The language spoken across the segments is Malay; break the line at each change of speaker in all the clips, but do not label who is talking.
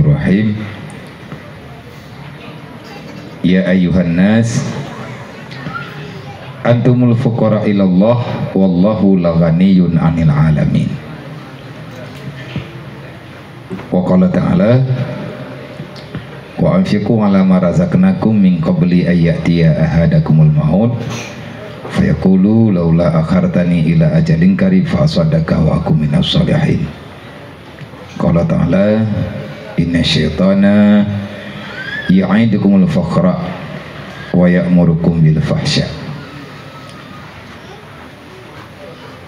Bismillahirrahmanirrahim. Ya ayyuhan nas antumul fuqara ilallah wallahu la ghaniyyun 'anil 'alamin. Wa qala ta'ala wa anfiqu 'ala ma razaqnakum min qabli ayyatiya ahadakumul maut fayaqulu laula akhartani ila ajalin qarib fa asaddaqa wa akum minas sholihin. Qala ta'ala inna syaitana ya'idukumul faqra wa ya'murukum bil fahsya.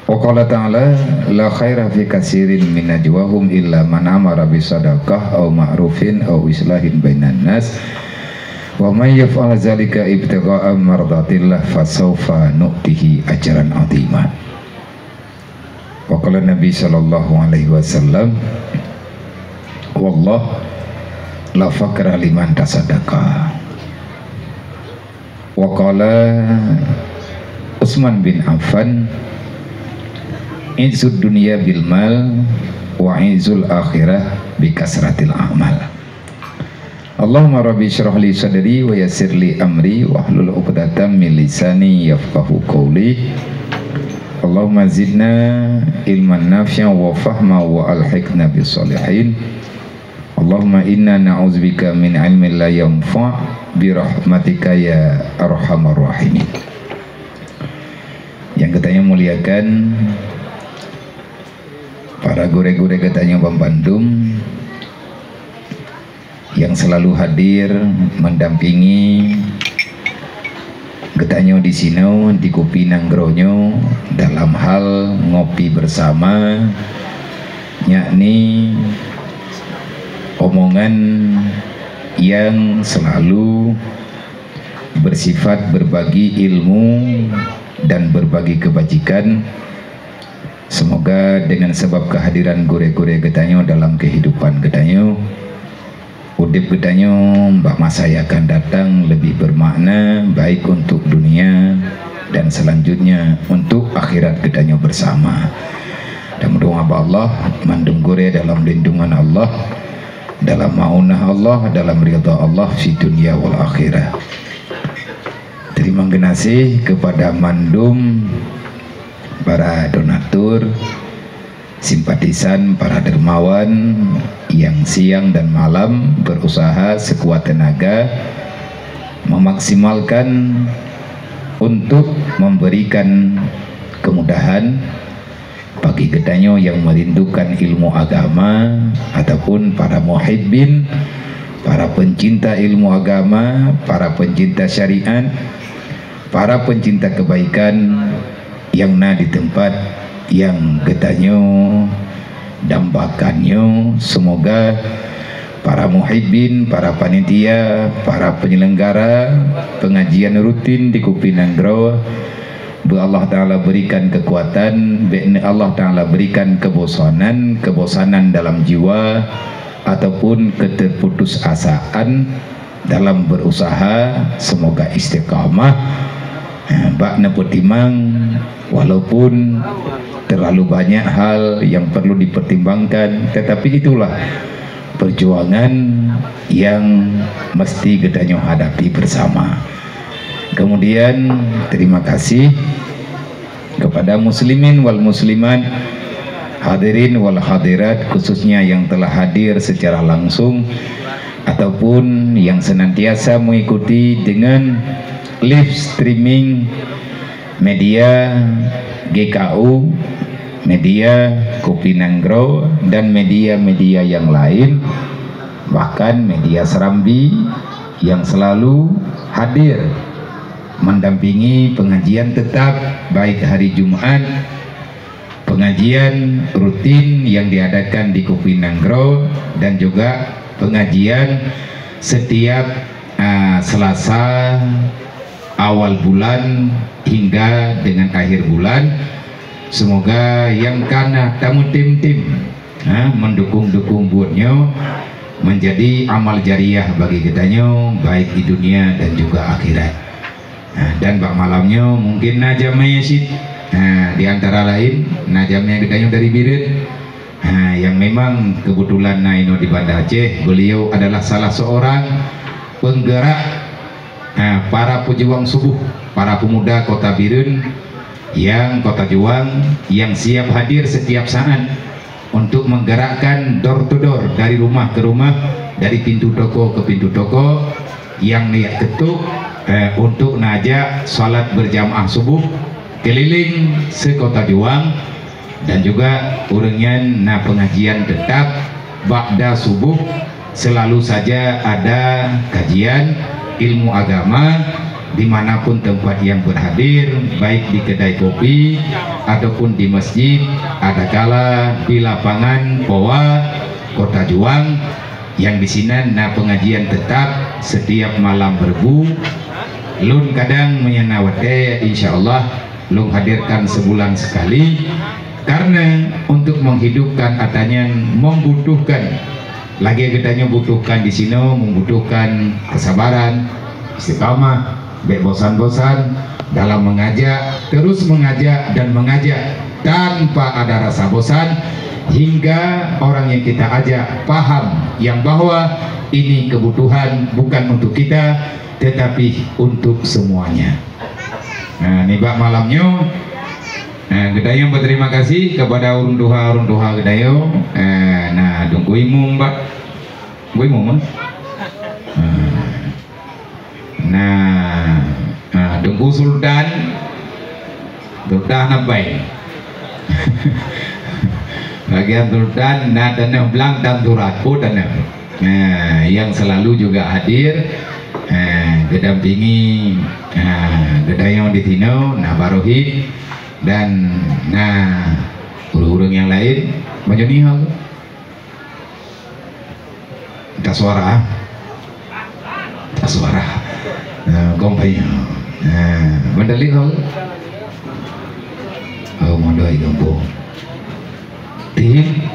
Wa qala ta'ala la khaira fi katsirin min najwahum illa man amara bi sadaqah aw ma'rufin aw islahin bainan nas wa may yaf'al dzalika ibtigha'a mardatillah fasawfa nu'tihi ajran 'azima. Wa qala Nabi sallallahu alaihi wasallam wallah la faqra liman tasaddaqa. Wa qala Utsman bin Affan izud dunya bil mal wa izul akhirah bi kasratil amal. Allahumma rabbi shrah li sadri wa yassir li amri wa hlul 'uqdatam min lisani yafqahu qawli. Allahumma zidna ilman nafi'an wa fahma wa alhiqna bis sholihin. Allahumma inna na'udzubika min ilmin la yanfa' bi rahmatika ya arhamar rahimin. Yang katanya muliakan para gure-gure katanya Bang Bandung yang selalu hadir mendampingi getanyo di sini di Kopi Nanggronyo dalam hal ngopi bersama, yakni omongan yang selalu bersifat berbagi ilmu dan berbagi kebajikan. Semoga dengan sebab kehadiran gure-gure getanyo dalam kehidupan getanyo, udip getanyo mbak masa yang akan datang lebih bermakna baik untuk dunia dan selanjutnya untuk akhirat getanyo bersama. Dan berdoa Allah mandung gure dalam lindungan Allah, dalam maunah Allah, dalam ridha Allah fi dunia wal akhirah. Terima kasih kepada mandum para donatur, simpatisan, para dermawan yang siang dan malam berusaha sekuat tenaga memaksimalkan untuk memberikan kemudahan bagi getanyo yang merindukan ilmu agama ataupun para muhibbin, para pencinta ilmu agama, para pencinta syariat, para pencinta kebaikan yang di tempat yang getanyo dambakannya. Semoga para muhibbin, para panitia, para penyelenggara pengajian rutin di Kopi Nanggro, Allah Ta'ala berikan kekuatan, Allah Ta'ala berikan kebosanan dalam jiwa ataupun keterputusasaan dalam berusaha. Semoga istiqamah bak nepotimang, walaupun terlalu banyak hal yang perlu dipertimbangkan, tetapi itulah perjuangan yang mesti getanyo hadapi bersama. Kemudian terima kasih kepada muslimin wal muslimat, hadirin wal hadirat, khususnya yang telah hadir secara langsung ataupun yang senantiasa mengikuti dengan live streaming media GKU, media Kopi Nanggro, dan media-media yang lain, bahkan media Serambi yang selalu hadir mendampingi pengajian tetap baik hari Jumat, pengajian rutin yang diadakan di Kopi Nanggro, dan juga pengajian setiap Selasa awal bulan hingga dengan akhir bulan. Semoga yang kana tamu tim-tim mendukung-dukung buatnya menjadi amal jariah bagi kitanyo baik di dunia dan juga akhirat. Dan bak malamnya mungkin najam yasid, di antara lain najamnya kitanyo dari Birit, yang memang kebetulan Naino di Banda Aceh. Beliau adalah salah seorang penggerak para pejuang subuh, para pemuda Kota Birun yang Kota Juang yang siap hadir setiap saat untuk menggerakkan door to door, dari rumah ke rumah, dari pintu toko ke pintu toko, yang niat ketuk untuk ngajak salat berjamaah subuh keliling se-Kota Juang. Dan juga urangnya pengajian tetap ba'da subuh selalu saja ada kajian ilmu agama dimanapun tempat yang berhadir, baik di kedai kopi ataupun di masjid, ada kala di lapangan Poa Kota Juang yang di sini pengajian tetap setiap malam Rebu. Lun kadang menyenawate, insyaallah lun hadirkan sebulan sekali, karena untuk menghidupkan katanya membutuhkan lagi, katanya butuhkan di sini membutuhkan kesabaran, istiqamah, bosan-bosan dalam mengajak, terus mengajak dan mengajak tanpa ada rasa bosan, hingga orang yang kita ajak paham yang bahwa ini kebutuhan bukan untuk kita tetapi untuk semuanya. Nah, ini bak malamnya. Gedayo berterima kasih kepada urun duha Gedayo. Nah, dungkuimu mbak, guimu. Nah, dungku Sultan nabai. Bagian Sultan dan belang dan turatku dan yang selalu juga hadir gedampingi Gedayo di Tino, Barohid dan urung-urung yang lain. Majunihal tak suara gompay mandali kau mondoi gombo tin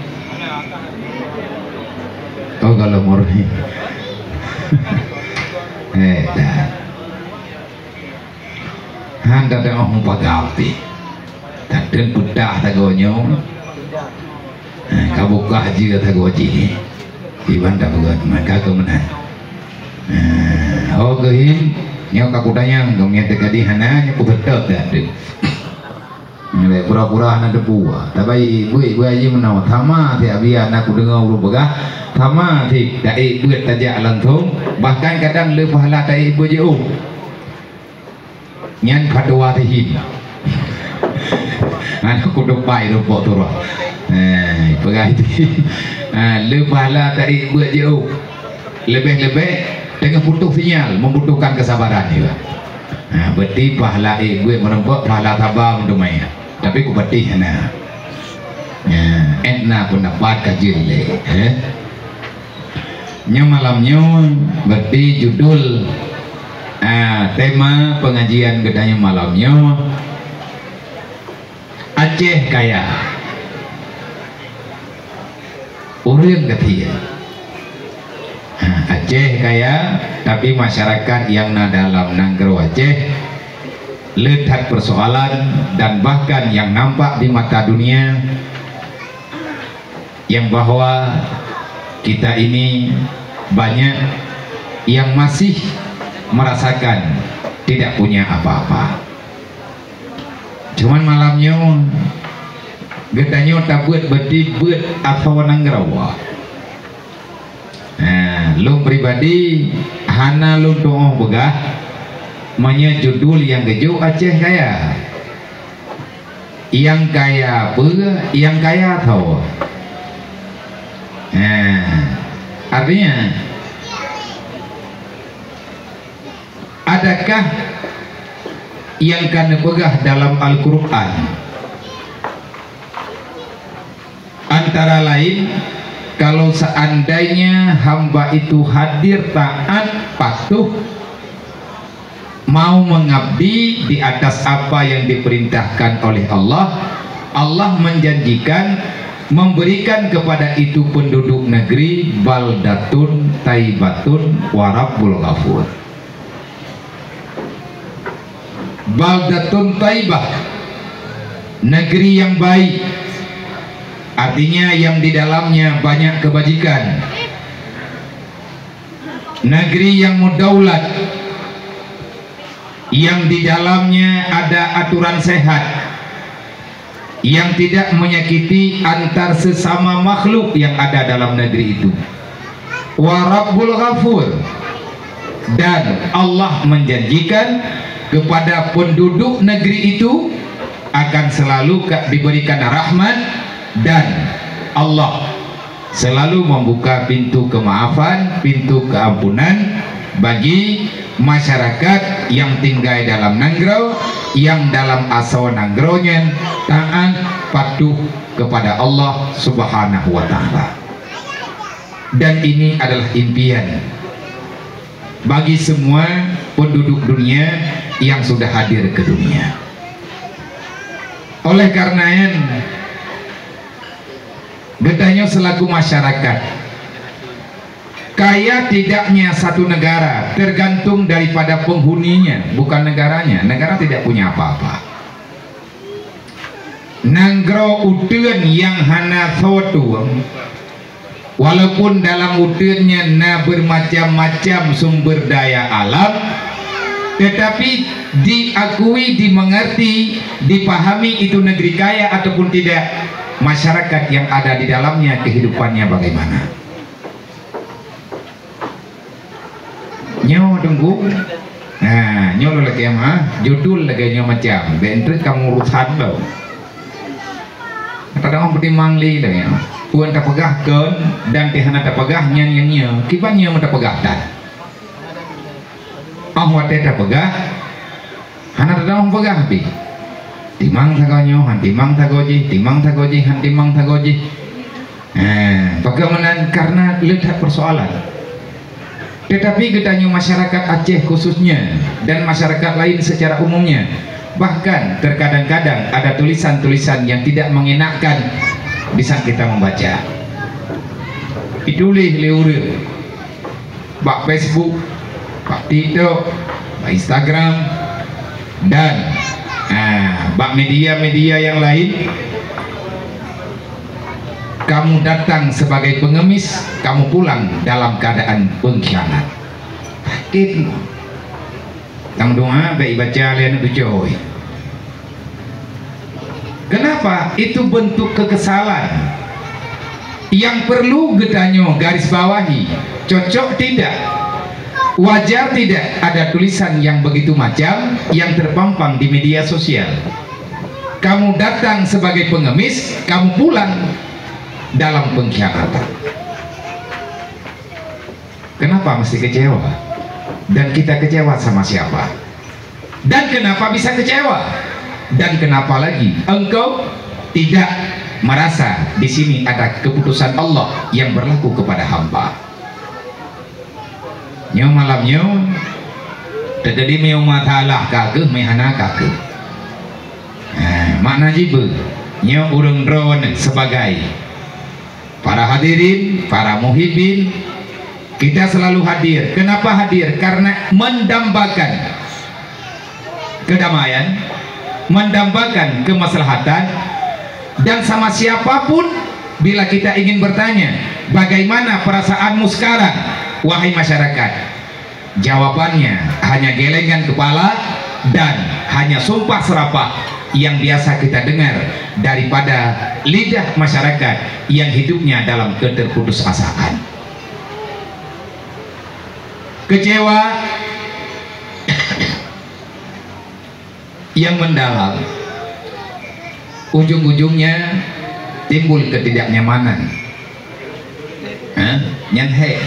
kalau morhi dah handa dah pagapti dan budak tagonyo kabuka haji tagoji iban dah buat maka kemenan kehin nyok kakudanya ngomnya tegadi hana nyoku betul dah pura-pura anak debu tapi ibu aja menawar sama tiap biar aku dengar ulu begah sama ti dai buat tajak lantung, bahkan kadang le pahala dai ibu jauh nyan kadua tihim aku depai rumput turun pegah itu le pahala dai ibu jauh lebih-lebih dengan putus sinyal, membutuhkan kesabaran juga. Berarti pahala ibu merempok pahala tabang domanya. Tapi ku betih etna pun dapat kajil nya malamnya berarti judul tema pengajian gedanya malamnya Aceh Kaya urang ketiga. Aceh Kaya, tapi masyarakat yang dalam Nanggro Aceh lihat persoalan dan bahkan yang nampak di mata dunia yang bahwa kita ini banyak yang masih merasakan tidak punya apa-apa. Cuman malamnya gedanya tak buat buat apa Nanggro. Lu pribadi hana lu doa begah manya judul yang keju Aceh Kaya, yang kaya yang kaya tahu artinya adakah yang kana begah dalam Al-Quran antara lain kalau seandainya hamba itu hadir taat patuh mau mengabdi di atas apa yang diperintahkan oleh Allah, Allah menjanjikan memberikan kepada itu penduduk negeri baldatun taibatun warabbul ghafur. Baldatun taibah, negeri yang baik, artinya yang di dalamnya banyak kebajikan, negeri yang mudaulat, yang di dalamnya ada aturan sehat, yang tidak menyakiti antar sesama makhluk yang ada dalam negeri itu. Wa Rabbul Ghafur, dan Allah menjanjikan kepada penduduk negeri itu akan selalu diberikan rahmat, dan Allah selalu membuka pintu kemaafan, pintu keampunan bagi masyarakat yang tinggal dalam Nanggro, yang dalam asal Nanggronya taat patuh kepada Allah Subhanahu wa Ta'ala. Dan ini adalah impian bagi semua penduduk dunia yang sudah hadir ke dunia. Oleh karenanya getahnya selaku masyarakat, kaya tidaknya satu negara tergantung daripada penghuninya, bukan negaranya. Negara tidak punya apa-apa. Nanggro utuan yang hana sotu, walaupun dalam utuannya na bermacam-macam sumber daya alam, tetapi diakui, dimengerti, dipahami itu negeri kaya ataupun tidak, masyarakat yang ada di dalamnya kehidupannya bagaimana. Nyo tunggu, nah nyo lagi mah judul lagi nyo macam bentuk kamu urusan lo. Kadang orang bertimang li lagi, puan tak pegah kan dan tihana tak pegah nyanyiannya, kibannya mau tak pegah dan. Wate tak pegah, hana tak orang pegah bi. Timang tagonyo, han timang tagoji, timang tagoji, han timang tagoji. Bagaimana karena letak persoalan. Tetapi getahnya masyarakat Aceh khususnya dan masyarakat lain secara umumnya, bahkan terkadang-kadang ada tulisan-tulisan yang tidak mengenakkan bisa kita membaca. Ditulis liur, bak Facebook, bak TikTok, bak Instagram, dan bak media-media yang lain. Kamu datang sebagai pengemis, kamu pulang dalam keadaan pengkhianat. Itu tang doa baik baca lian itu joy. Kenapa? Itu bentuk kekesalan yang perlu getanyo garis bawahi. Cocok tidak? Wajar tidak ada tulisan yang begitu macam yang terpampang di media sosial. Kamu datang sebagai pengemis, kamu pulang dalam pengkhianatan. Kenapa mesti kecewa? Dan kita kecewa sama siapa? Dan kenapa bisa kecewa? Dan kenapa lagi engkau tidak merasa di sini ada keputusan Allah yang berlaku kepada hamba? Nyo malam nyo terjadi meu matalah kageh mehana kageh. Makna jibe nyo urang drone sebagai para hadirin, para muhibin, kita selalu hadir. Kenapa hadir? Karena mendambakan kedamaian, mendambakan kemaslahatan, dan sama siapapun bila kita ingin bertanya, bagaimana perasaanmu sekarang, wahai masyarakat? Jawabannya hanya gelengan kepala dan hanya sumpah serapah yang biasa kita dengar daripada lidah masyarakat yang hidupnya dalam keterputusasaan. Kecewa yang mendalam, ujung-ujungnya timbul ketidaknyamanan. Nyanhe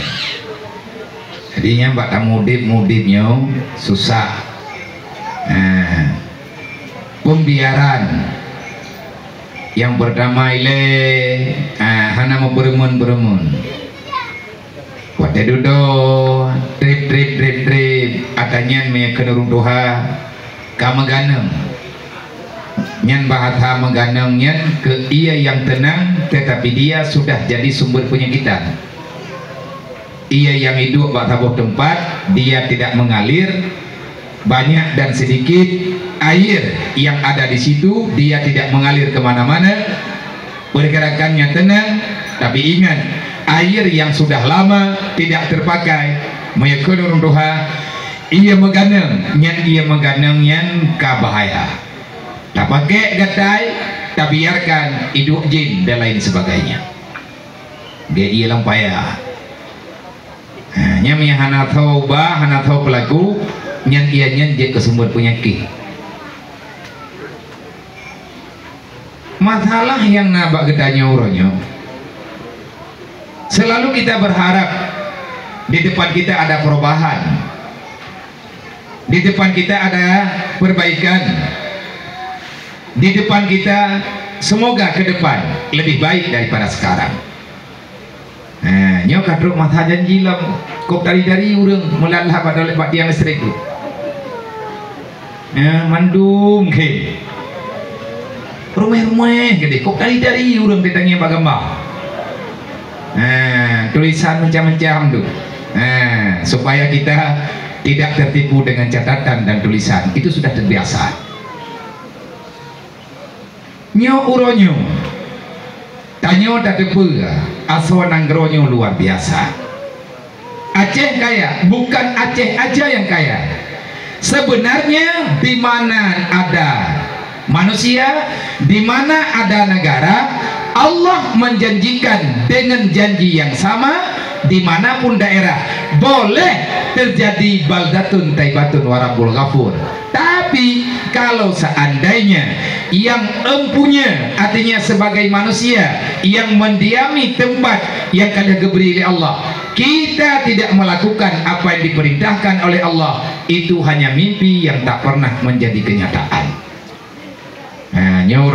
jadinya mbak mudip-mudipnya susah. Pembiaran yang berdamai le hana mau beremun wate dudo trip atanya me kenurung doha kamaganeng nyan bahasa mengganeng nyan ke ia yang tenang, tetapi dia sudah jadi sumber penyakitan. Ia yang hidup bak tabuh tempat, dia tidak mengalir, banyak dan sedikit air yang ada di situ, dia tidak mengalir kemana-mana, pergerakannya tenang, tapi ingat, air yang sudah lama tidak terpakai meyakunun doha ia meganang nyan kabahaya. Tak pakai gatai, tak biarkan hidup jin dan lain sebagainya. Dia ia lampaya. Nya mi hana tahu bah, hana tahu pelaku, nyan ia nyan je ke sumber penyakit. Masalah yang nabak gedanya uronyo, selalu kita berharap di depan kita ada perubahan, di depan kita ada perbaikan, di depan kita semoga ke depan lebih baik daripada sekarang. Nah, nyo kadruk mata janji lam kop dari urang mulalah pada lebat tiang listrik tu. Mandum ke rumah-rumah gede kok dari urang ditanya bagambar. Tulisan macam-macam tu. Supaya kita tidak tertipu dengan catatan dan tulisan, itu sudah terbiasa. Nyo uronyo tanyo dadepe aswa nanggronyo luar biasa. Aceh kaya, bukan Aceh aja yang kaya. Sebenarnya di mana ada manusia, di mana ada negara, Allah menjanjikan dengan janji yang sama dimanapun daerah boleh terjadi baldatun taibatun warabul ghafur. Tapi kalau seandainya yang empunya, artinya sebagai manusia yang mendiami tempat yang kada diberi oleh Allah, kita tidak melakukan apa yang diperintahkan oleh Allah, itu hanya mimpi yang tak pernah menjadi kenyataan. Nyo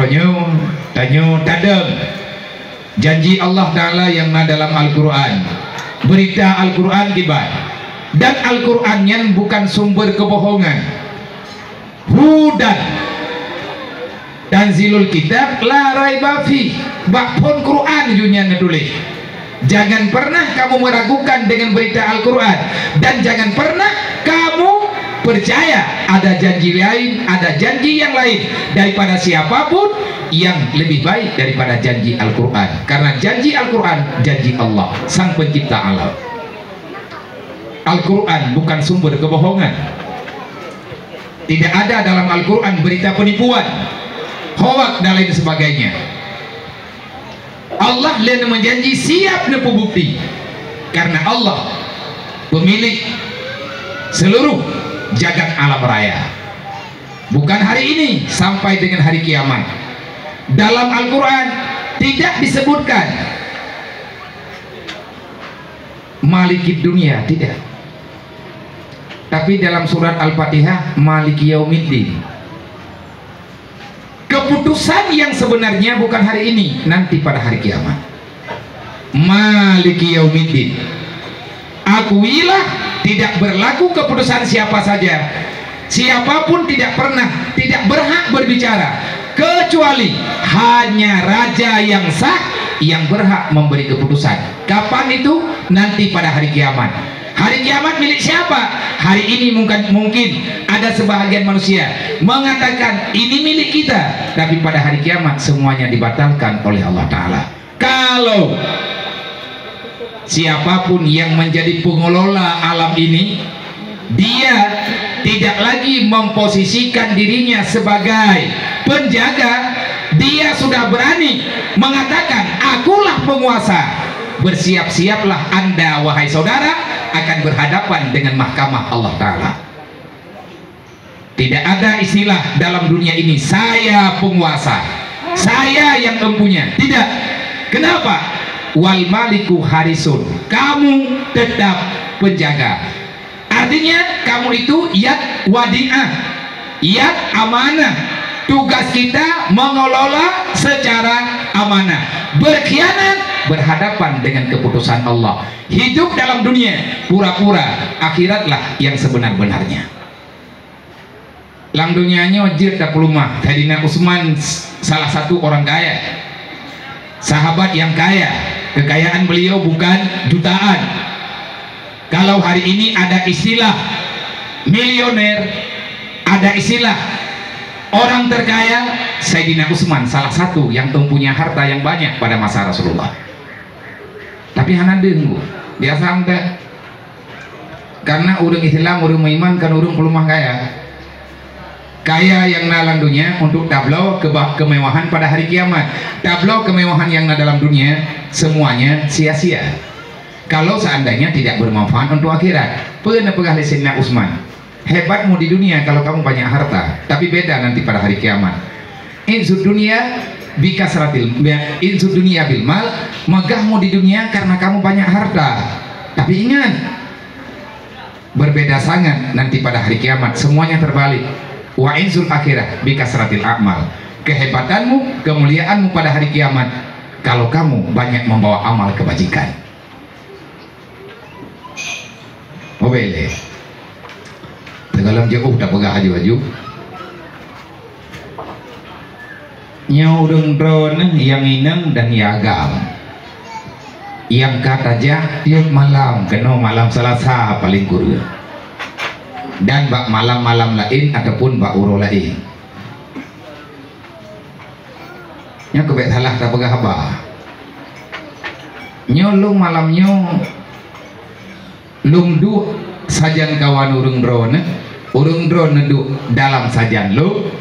tanyo tadem janji Allah Ta'ala yang dalam Al-Quran, berita Al-Quran kibat, dan Al-Quran bukan sumber kebohongan. Hudan tanzilul kitab la raiba fi, bakpun Quran junya nulis. Jangan pernah kamu meragukan dengan berita Al-Quran, dan jangan pernah kamu percaya ada janji lain, ada janji yang lain daripada siapapun yang lebih baik daripada janji Al-Quran. Karena janji Al-Quran janji Allah, sang pencipta alam. Al-Quran bukan sumber kebohongan. Tidak ada dalam Al-Quran berita penipuan, hoak dan lain sebagainya. Allah lain menjanji siap nepu bukti, karena Allah pemilik seluruh jagat alam raya. Bukan hari ini, sampai dengan hari kiamat. Dalam Al-Quran tidak disebutkan Malikid dunia, tidak. Tapi dalam surat Al-Fatihah Maliki Yaumiddin. Keputusan yang sebenarnya bukan hari ini, nanti pada hari kiamat. Maliki Yaumiddin. Akuilah tidak berlaku keputusan siapa saja. Siapapun tidak pernah, tidak berhak berbicara kecuali hanya raja yang sah yang berhak memberi keputusan. Kapan itu? Nanti pada hari kiamat. Hari kiamat milik siapa? Hari ini mungkin ada sebahagian manusia mengatakan ini milik kita, tapi pada hari kiamat semuanya dibatalkan oleh Allah Ta'ala. Kalau siapapun yang menjadi pengelola alam ini, dia tidak lagi memposisikan dirinya sebagai penjaga, dia sudah berani mengatakan akulah penguasa. Bersiap-siaplah Anda wahai saudara akan berhadapan dengan mahkamah Allah Ta'ala. Tidak ada istilah dalam dunia ini saya penguasa, saya yang empunya. Tidak. Kenapa? Wal maliku harisun, kamu tetap penjaga. Artinya kamu itu yad wadi'ah, yad amanah. Tugas kita mengelola secara amanah. Berkhianat berhadapan dengan keputusan Allah. Hidup dalam dunia pura-pura, akhiratlah yang sebenar-benarnya. Lang dunianya wajib tak pelumah. Sayyidina Utsman salah satu orang kaya, sahabat yang kaya. Kekayaan beliau bukan jutaan. Kalau hari ini ada istilah milioner, ada istilah Orang terkaya Sayyidina Utsman, salah satu yang mempunyai harta yang banyak pada masa Rasulullah. Tapi hana dengu biasa ante karena urang Islam urang iman kan urang pelumah kaya yang nalang dunia untuk tablo kemewahan pada hari kiamat. Tablo kemewahan yang dalam dunia semuanya sia-sia kalau seandainya tidak bermanfaat untuk akhirat. Pernah pegah Sayyidina Utsman, hebatmu di dunia kalau kamu banyak harta, tapi beda nanti pada hari kiamat. Insud dunia bikasratil insud dunia bil mal, megahmu di dunia karena kamu banyak harta, tapi ingat berbeda sangat nanti pada hari kiamat, semuanya terbalik. Wa insul akhirah bikasratil a'mal, kehebatanmu, kemuliaanmu pada hari kiamat kalau kamu banyak membawa amal kebajikan. Oh boleh tegalam jauh tak pegah haju-haju nyaudeng drone yang inem dan yagam yang kata jah tiap malam kena malam Selasa paling kurang dan bak malam-malam lain ataupun bak uro lain nya kebet salah tak pegah apa nyolong malamnya lungdu sajan kawan urung drone du dalam sajan lu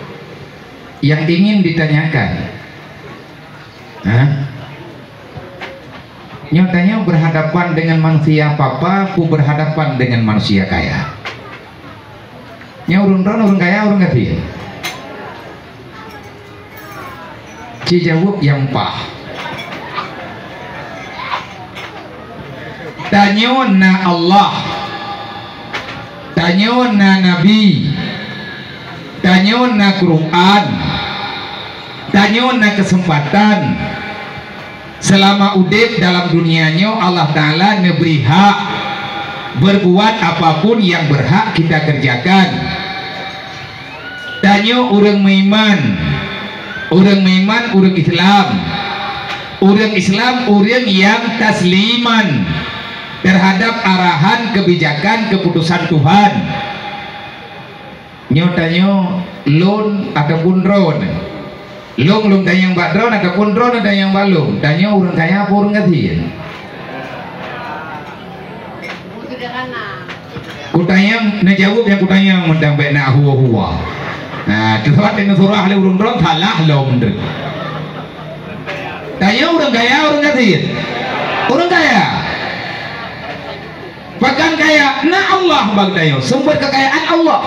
yang ingin ditanyakan nyatanya berhadapan dengan manusia apa ku berhadapan dengan manusia kaya nya urung drone urung kaya urung ngerti jawab yang pah tanyona Allah, tanyona Nabi, tanyona Quran, tanyona kesempatan selama udip dalam dunianya Allah Ta'ala neberi hak berbuat apapun yang berhak kita kerjakan. Tanyo urang meiman, urang Islam, urang yang tasliman terhadap arahan kebijakan keputusan Tuhan. Nyotanyo lon ataupun drone long tanyang mbak drone ataupun drone tanyang balung tanyo urang kaya apa urang gatiin kutanyang najawab yang kutanyang mendang bena huwa nah tuhat yang surah le urang drone salah lo mendeng tanyo urang kaya urang gatiin urang kaya bahkan kaya na Allah bagdayo sumber kekayaan Allah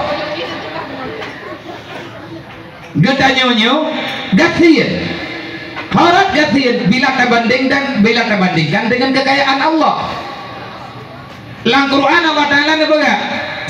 getanyonyo gathien harap gathien bila bandingkan dengan kekayaan Allah. Lang Quran Allah Ta'ala nebega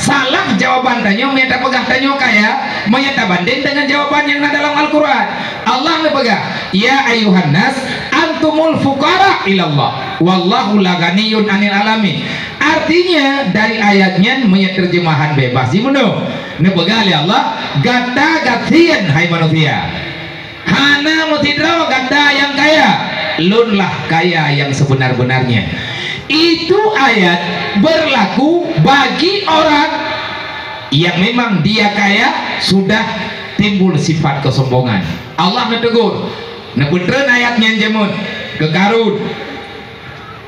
salah jawaban tanyo meta pegah tanyo kaya meta banding dengan jawaban yang ada dalam Al-Quran. Allah nebega ya ayuhan nas antumul fuqara ilallah wallahu la ghaniyun anil alamin. Artinya dari ayatnya punya terjemahan bebas dimuno nebega oleh Allah gata gatien hai manusia hana mutidro gata yang kaya lunlah kaya yang sebenar-benarnya. Itu ayat berlaku bagi orang yang memang dia kaya sudah timbul sifat kesombongan. Allah menegur neputren ayatnya jamun kegarun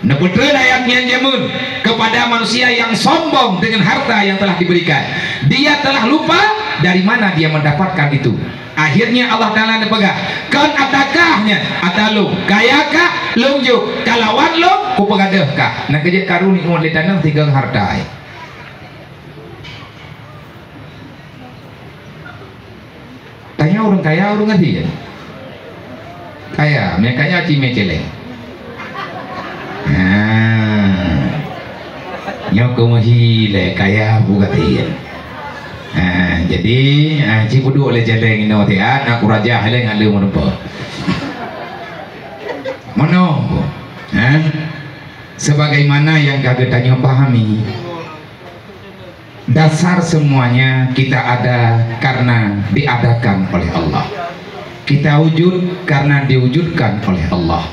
neputren ayatnya jamun kepada manusia yang sombong dengan harta yang telah diberikan. Dia telah lupa dari mana dia mendapatkan itu. Akhirnya Allah Ta'ala nepegah kan atakahnya atalu kayakah lunjuk kalawan lo kupegadehkah nah kejek karuni umur litanang tiga harta tanya orang kaya orang ngerti ya kaya mereka kaya cime celeng nyoko mahile kaya bugatian. Jadi cik kudu oleh jeleng ino tian aku raja heleng ada menempa mono sebagaimana yang kagak tanya pahami dasar semuanya kita ada karena diadakan oleh Allah, kita wujud karena diwujudkan oleh Allah.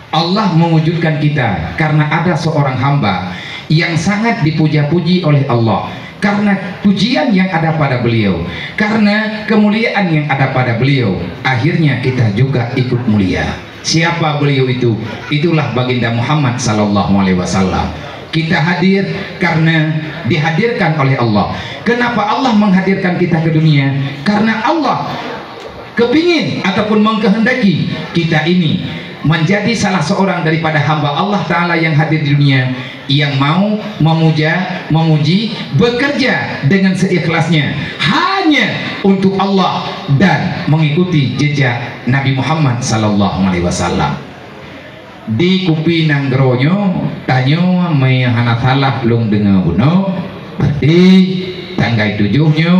Allah mewujudkan kita karena ada seorang hamba yang sangat dipuja-puji oleh Allah, karena pujian yang ada pada beliau, karena kemuliaan yang ada pada beliau, akhirnya kita juga ikut mulia. Siapa beliau itu? Itulah baginda Muhammad sallallahu alaihi wasallam. Kita hadir karena dihadirkan oleh Allah. Kenapa Allah menghadirkan kita ke dunia? Karena Allah kepingin ataupun mengkehendaki kita ini menjadi salah seorang daripada hamba Allah Ta'ala yang hadir di dunia, yang mau memuja, memuji, bekerja dengan seikhlasnya hanya untuk Allah dan mengikuti jejak Nabi Muhammad sallallahu alaihi wasallam. Di kupi nanggronyo tanyo may hanatalah lung dengan buno berarti tanggal 7-nya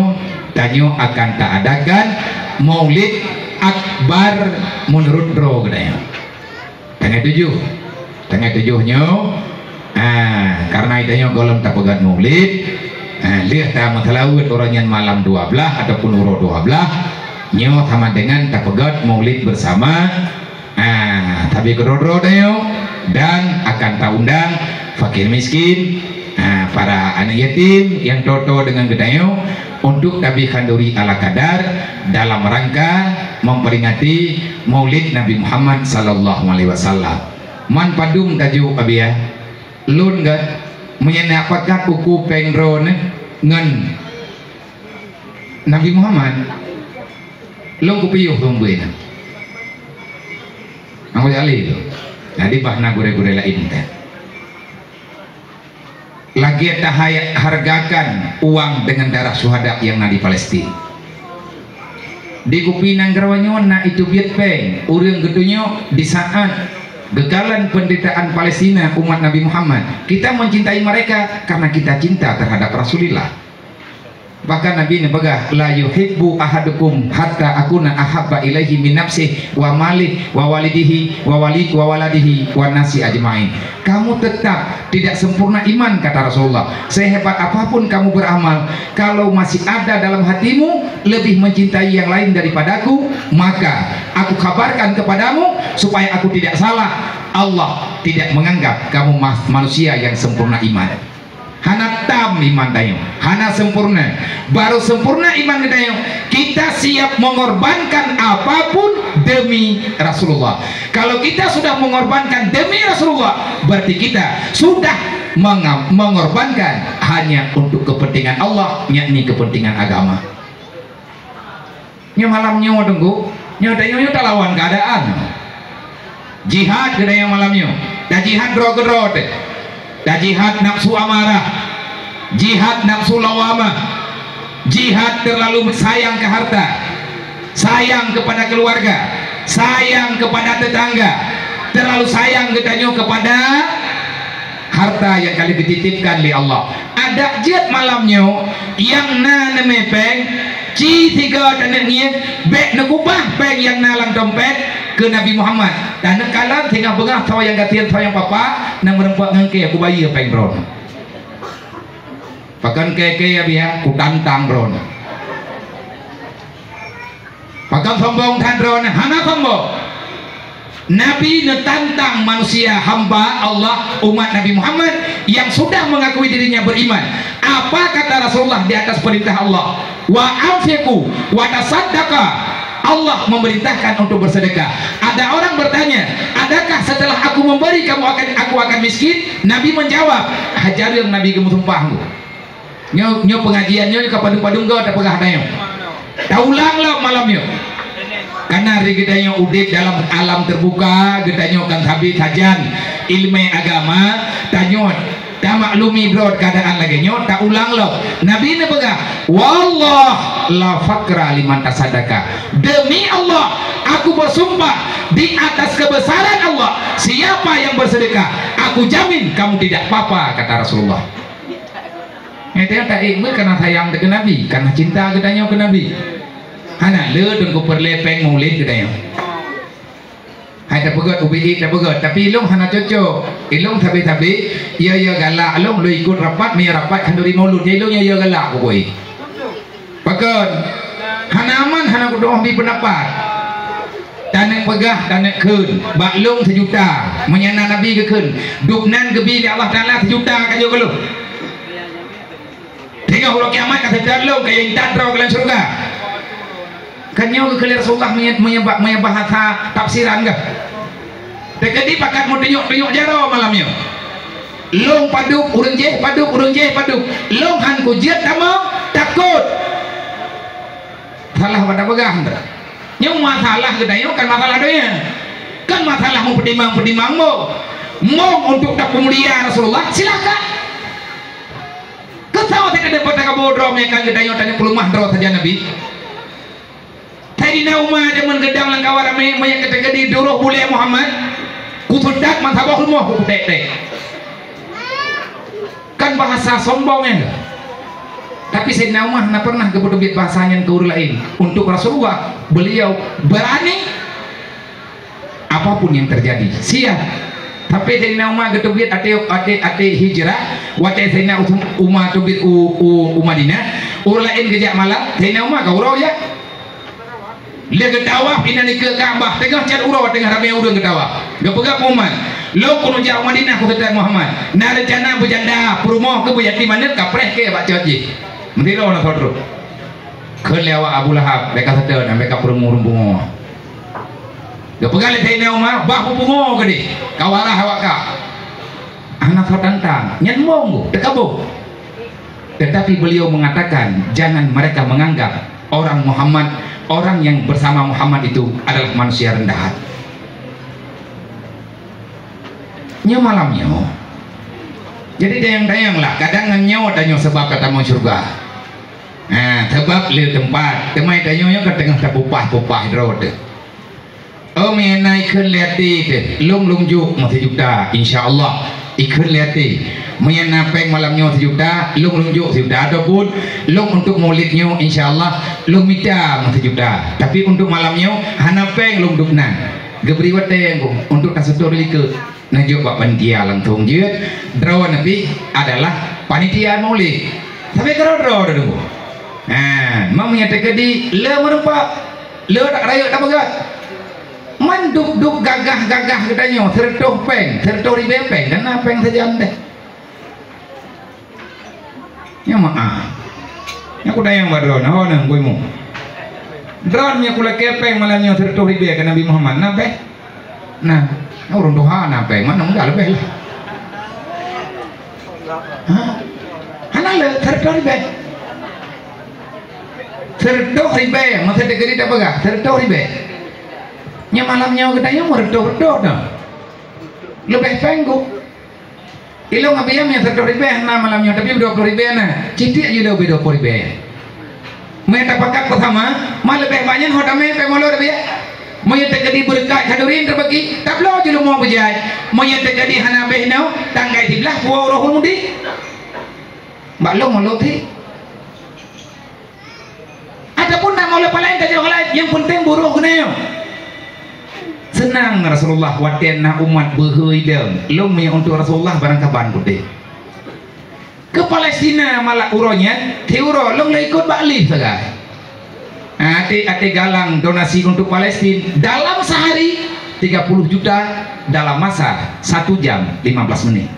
tanyo akan taadakan maulid akbar menurut bro katanya tanggal 7-nya karena itanya golong tak pegat maulid lihat tak matalawut orangnya malam 12 ataupun uro 12 nyo sama dengan tak pegat maulid bersama tapi kedodro dayo dan akan taundang fakir miskin, para anak yatim yang toto dengan gedayo untuk tabi khanduri ala kadar dalam rangka memperingati maulid Nabi Muhammad sallallahu alaihi wasallam. Man padung taju abia lun gat menyenapakan kuku pengron ngan Nabi Muhammad lung kupiyuh tumbuin aku jali itu. Jadi bahna gure-gure lain teh. Lagi tahayat hargakan uang dengan darah syuhada yang di Palestina. Di kupinang gerawanyo na itu biat peng urang gedunyo di saat gegalan penderitaan Palestina umat Nabi Muhammad. Kita mencintai mereka karena kita cinta terhadap Rasulullah. Bahkan Nabi ini begah la yuhibbu ahadukum hatta akuna ahabba ilaihi min nafsihi wa mali wa walidihi wa waladihi wa nasi ajmain. Kamu tetap tidak sempurna iman kata Rasulullah. Sehebat apapun kamu beramal, kalau masih ada dalam hatimu lebih mencintai yang lain daripadaku, maka aku kabarkan kepadamu supaya aku tidak salah. Allah tidak menganggap kamu manusia yang sempurna iman. Hana tam iman dayo, hana sempurna, baru sempurna iman dayo. Kita siap mengorbankan apapun demi Rasulullah. Kalau kita sudah mengorbankan demi Rasulullah, berarti kita sudah mengorbankan hanya untuk kepentingan Allah, yakni kepentingan agama. Nyo malamnya tunggu, nyo dayo tak lawan keadaan. Jihad dayo malamnya, dah jihad gero-gero teh. Jihad nafsu amarah, jihad nafsu lawamah, jihad terlalu sayang ke harta, sayang kepada keluarga, sayang kepada tetangga, terlalu sayang ketanyo kepada harta yang kali dititipkan oleh Allah. Ada jihad malamnya yang na nemepeng ci tiga tanahnya bek nekubah peng yang nalang dompet ke Nabi Muhammad dan nekalan tinggal bengah tahu yang gatian tahu yang papa nang merempuak ngengke aku bayi apa yang bron pakan keke ya biar ku tantang bron pakan sombong tan bron hana sombong Nabi netantang manusia hamba Allah umat Nabi Muhammad yang sudah mengakui dirinya beriman. Apa kata Rasulullah di atas perintah Allah? Wa anfiqu wa tasaddaqa. Allah memerintahkan untuk bersedekah. Ada orang bertanya, adakah setelah aku memberi aku akan miskin? Nabi menjawab, hajar yang Nabi kamu tumpahmu. Nyo pengajiannya ke padung-padung kau tak pegah dayo. Taulang lah malamnya. Karena kita udit dalam alam terbuka, kita kan habis hajan ilmu agama, tanyo tak maklumi bro keadaan lagi nyo tak ulang lo. Nabi ini pegang wallah la fakra liman tasadaka, demi Allah aku bersumpah di atas kebesaran Allah, siapa yang bersedekah aku jamin kamu tidak apa-apa kata Rasulullah. Itu tak ilmu karena sayang ke Nabi, karena cinta kita ke Nabi. Hana le dan ku perlepeng maulid kita yang hai tak pegat ubi tak pegat tapi ilung hana cocok ilung tapi ya galak ilung lu ikut rapat mi rapat kanduri maulud ilung ya galak ku boy pegat hana aman hana ku doang bi pendapat tanek pegah tanek keun baklung 1 juta menyana Nabi ke keun duknan gebi di Allah Ta'ala 1 juta kajo kalau 3 tengah ulah kiamat kata dalam kayak intadra ke surga kan nyawa ke Rasulullah menyebab bahasa tafsiran ke tekadi pakat mau tunjuk jaro malamnya long paduk urang je paduk long han kujiat kamu takut salah pada pegang nyawa masalah kedayo kan masalah doya kan masalah mau pedimang mau untuk tak pemulihan Rasulullah silakan kesawat tidak dapat kabodrom yang kan kedayo tanya pelumah dro saja Nabi tadi nauma zaman gedang langkawara banyak ketika di duruh boleh Muhammad kutudak mantabah rumah kutek kan bahasa sombongnya enggak tapi Sayyidina Umar nak pernah kebudubit bahasanya ke orang lain untuk Rasulullah beliau berani apapun yang terjadi siap tapi Sayyidina Umar ketubit ate hijrah wate Sayyidina Umar tubit Madinah orang lain kejak malam Sayyidina Umar kau urau ya dia ketawa pindah ke Ka'bah tengah cat urau tengah ramai urang ketawa gak pegang Muhammad lo kuno jauh Madinah ku tetap Muhammad nah rencana berjanda perumah ke berjati mana kapreh ke baca je menteri lo nak saudara kelewa Abu Lahab mereka sedar mereka perumah gak pegang le Sayyidina Umar bah bungo ke di kawalah awak ka anak tantang nyen monggo dekabo tetapi beliau mengatakan jangan mereka menganggap orang Muhammad orang yang bersama Muhammad itu adalah manusia rendah hati nyo malamnya jadi dayang-dayang lah kadang nyo danyo sebab kata mau surga nah sebab li tempat temai danyo nya ketengah tapupah-pupah road oh mengenai ikut liati lung juk masih juta insyaallah ikut liati menyenapeng malamnya sejuta lung juk sejuta ataupun lung untuk maulidnya insyaallah lung mita sejuta tapi untuk malamnya hanapeng lung duknan geberi wateng untuk kasetor ke najuk pak panitia langsung jeut draw nabi adalah panitia maulid sampai draw dulu nah mau menyatakan di le merempak le tak raya tak begat man duk gagah katanya sertoh ribe peng kan peng saja deh ya maaf aku dayang baru nah nang gue mau drone nya kula kepeng malamnya sertoh ribe kan Nabi Muhammad nabe nah orang Tuhan nabe mana enggak lebih lah hanale sertoh ribe masa degeri tak bagah sertoh ribe nya malamnya katanya mau redoh dah lebih penggu ilo ngabiam yang 10.000 nah malamnya tapi 20.000 nah citik aja udah 20.000 mereka pakat pertama mah lebih banyak hodame pemolo lebih mau yang terjadi berkat hadurin terbagi tak lo aja lu mau berjaya mau yang terjadi hanabeh nau tanggai diblah puau rohul mudi mbak lo mau lo ti adapun nak mau lepas lain kerja lain yang penting buruh kenal senang Rasulullah watenna umat berhidang lo yang untuk Rasulullah barang kapan putih ke Palestina malah uronya teuro lo ikut baklih saja ate galang donasi untuk Palestina dalam sehari 30 juta dalam masa 1 jam 15 menit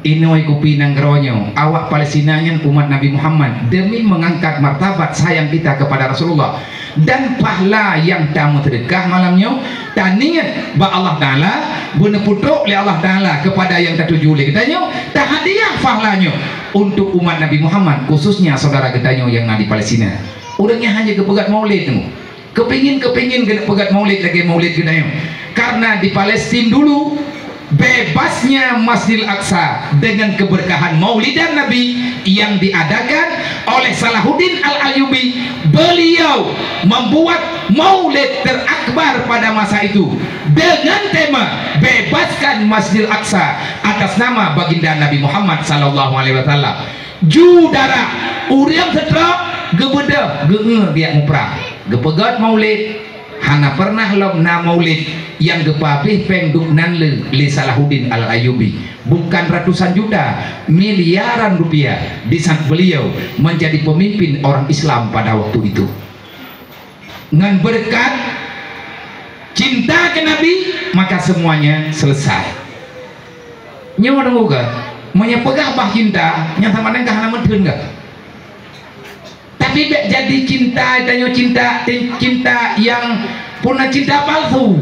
inoi kupinang geronyo awak Palestinanya umat Nabi Muhammad demi mengangkat martabat sayang kita kepada Rasulullah dan pahala yang tamu sedekah malamnya dan niat ba Allah Ta'ala benar putruk oleh Allah Ta'ala kepada yang tertuju oleh katanya tak hadiah pahalanya untuk umat Nabi Muhammad khususnya saudara katanya yang ada di Palestina orangnya hanya kepegat maulid kepingin kepegat maulid lagi maulid katanya karena di Palestina dulu bebasnya Masjidil Aqsa dengan keberkahan maulidan Nabi yang diadakan oleh Salahuddin Al-Ayyubi beliau membuat maulid terakbar pada masa itu dengan tema bebaskan Masjidil Aqsa atas nama baginda Nabi Muhammad sallallahu alaihi wasallam judara uriang setra gebeda genge dia muprah gepegat maulid hana pernah lomna maulid yang gepapih pengduknan li Salahuddin Al-Ayyubi bukan ratusan juta miliaran rupiah di saat beliau menjadi pemimpin orang Islam pada waktu itu dengan berkat cinta ke Nabi maka semuanya selesai nyawa juga menyepegah bah cinta yang sama dengan hana mentun enggak, tapi jadi cinta dan cinta yang punah cinta palsu,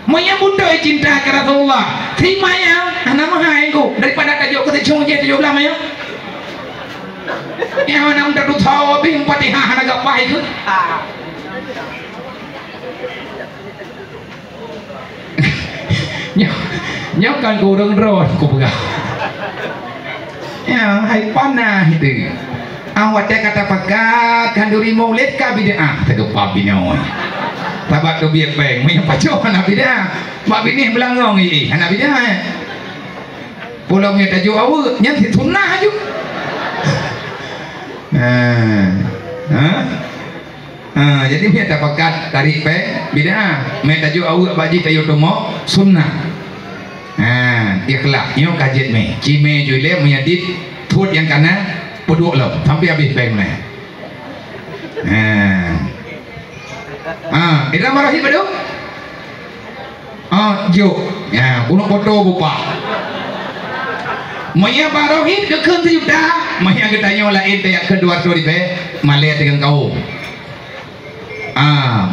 menyambut cinta ke Rasulullah terima ya hana mahai ku daripada tajuk ke tajuk je tajuk lama ya yang hana muda tu tahu bing patihah hana gak pahit ku nhóc con cô đừng rồi cô bega ya hai panah itu awak kata pakat kanduri maulid ka bid'ah tego pabinoi tabak ke biak peng me paco hana bid'ah mak bini belangong hana bid'ah pulangnya tajuk awu nya sunnah aju jadi me tapakat tarik pe bid'ah me tajuk awu baji tayo tomo sunnah ikhlas nyo kajet me cime juile menyadit thut yang kana peduk lo sampai habis peng le ira marahi bedu jo ya kuno foto bupa maya barohit ke keun juta maya getanyo lain te kedua story pe male dengan kau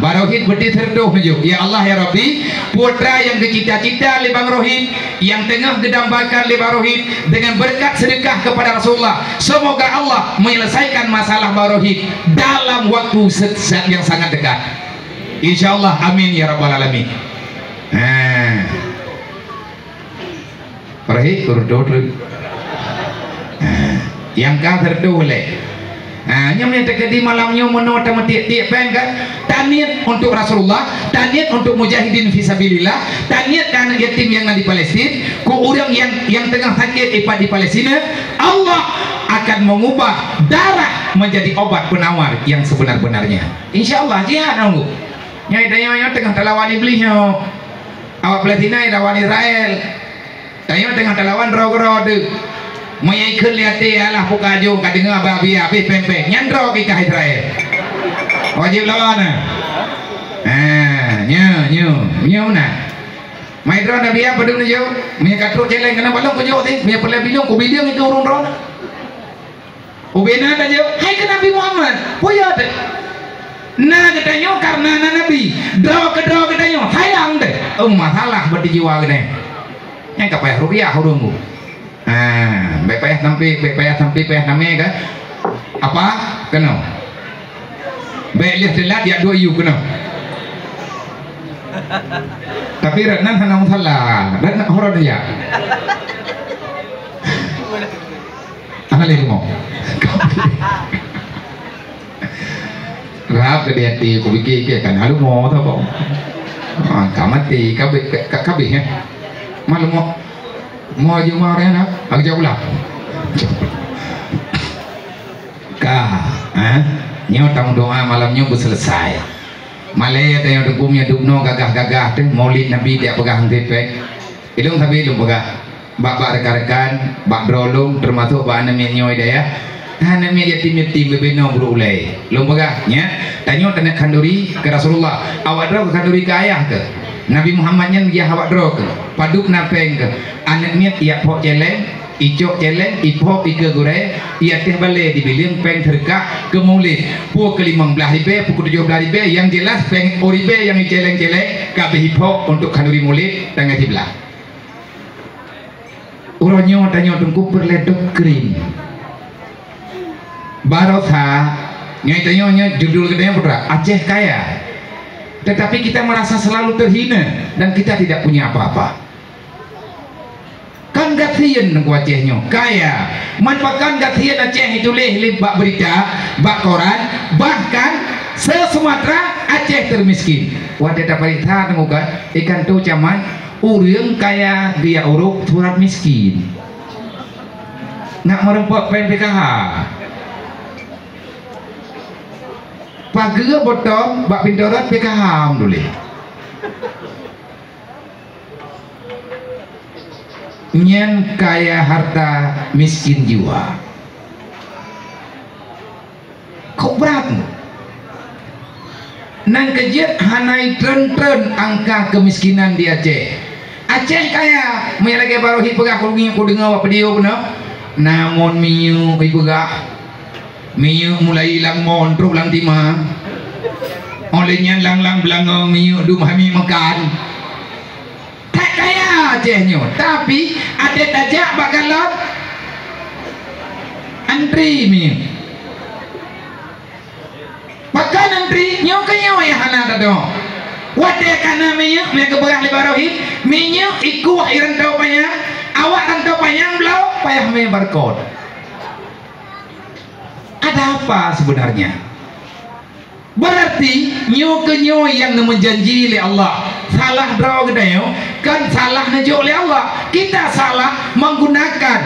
Barohid berdiri terduh ya Allah ya Rabbi putra yang dicita-cita oleh Bang Rohid yang tengah didambakan oleh Bang Rohid dengan berkat sedekah kepada Rasulullah semoga Allah menyelesaikan masalah Bang Rohid dalam waktu yang sangat dekat insyaallah amin ya rabbal alamin Rohid terduh yang kau terduh oleh nyamnya terjadi malamnya menota mati-ti peng kan taniat untuk Rasulullah taniat untuk mujahidin fisabilillah taniat karena yatim yang di Palestina ku orang yang tengah sakit di Palestina Allah akan mengubah darah menjadi obat penawar yang sebenar-benarnya insyaallah jihad nunggu nyai dayo tengah terlawan iblisnya awak Palestina lawan Israel dayo tengah terlawan roh-roh mayai keun liate alah pukajo kadenga babi api pempek nyandro ke Israel wajib lawan nyo na mai dro nabi apa dun jo mi katro celeng kana balong ko jo ti mi pele bilong ko bilong itu urun ron ubena da jo hai ke Nabi Muhammad poya de na getanyo karena nabi dro getanyo hayang de masalah berdi jiwa gede yang kapaya rupiah urungku BPS sampai namanya kan apa kena belis delat ya 2 yu kena tapi ratnan hanang salah ratnan horor dia analih mau rap ke dia ti ko biki kan halu mau tau bang kamati kabeh ya malu mau aja marah nak aku jauh lah nyo tang doa malamnya selesai malaya tanya dugumnya dugno gagah-gagah teh maulid nabi dia pegang tepek ilung tapi ilung pegang bak rekan-rekan bak drolung termasuk bak namanya nyoy daya namanya yatim bebeno berulai lung pegang nya tanya kanduri ke Rasulullah awak dro ke kanduri ke ayah ke Nabi Muhammadnya dia awak dro ke paduk napeng ke anaknya tiap pok celeng icok celeng ipok ike gore ia teh balik dibilang peng terkak ke maulid puk ke-15 ribe puk ke-17 ribe yang jelas peng oribe yang celeng-celeng kabeh ipok untuk kanduri maulid tanggal 11 uronyo tanyo tungku perledok kering barotha nyai tanyo judul gedenya putra Aceh kaya tetapi kita merasa selalu terhina dan kita tidak punya apa-apa kan gatian nunggu Acehnya kaya manfaatkan gatian Aceh itu leh bak berita bak koran bahkan se-Sumatera Aceh termiskin wadah dapat berita nunggu kan ikan tu caman urang kaya dia uruk surat miskin nak merempok PKH pagi botong bak pindoran PKH dulu nyen kaya harta miskin jiwa kok berat nang kejet hanai tren angka kemiskinan di Aceh Aceh kaya punya lagi baru hipegah aku dengar apa dia benar. Namun miu hipegah miu mulai hilang montruk lang timah. Olehnya lang belangong miu dumah mi makan. Tak kaya Acehnya, tapi ada tajak bakalan antri miu. Pakai antri nyokanyo ya hana tado. Wadah kana minyak mereka berah libarohim minyak iku iran tau payang awak rantau payang belau payah me barcode. Ada apa sebenarnya? Berarti nyo yang menjanji oleh Allah salah draw gedayo kan salah nejo oleh Allah. Kita salah menggunakan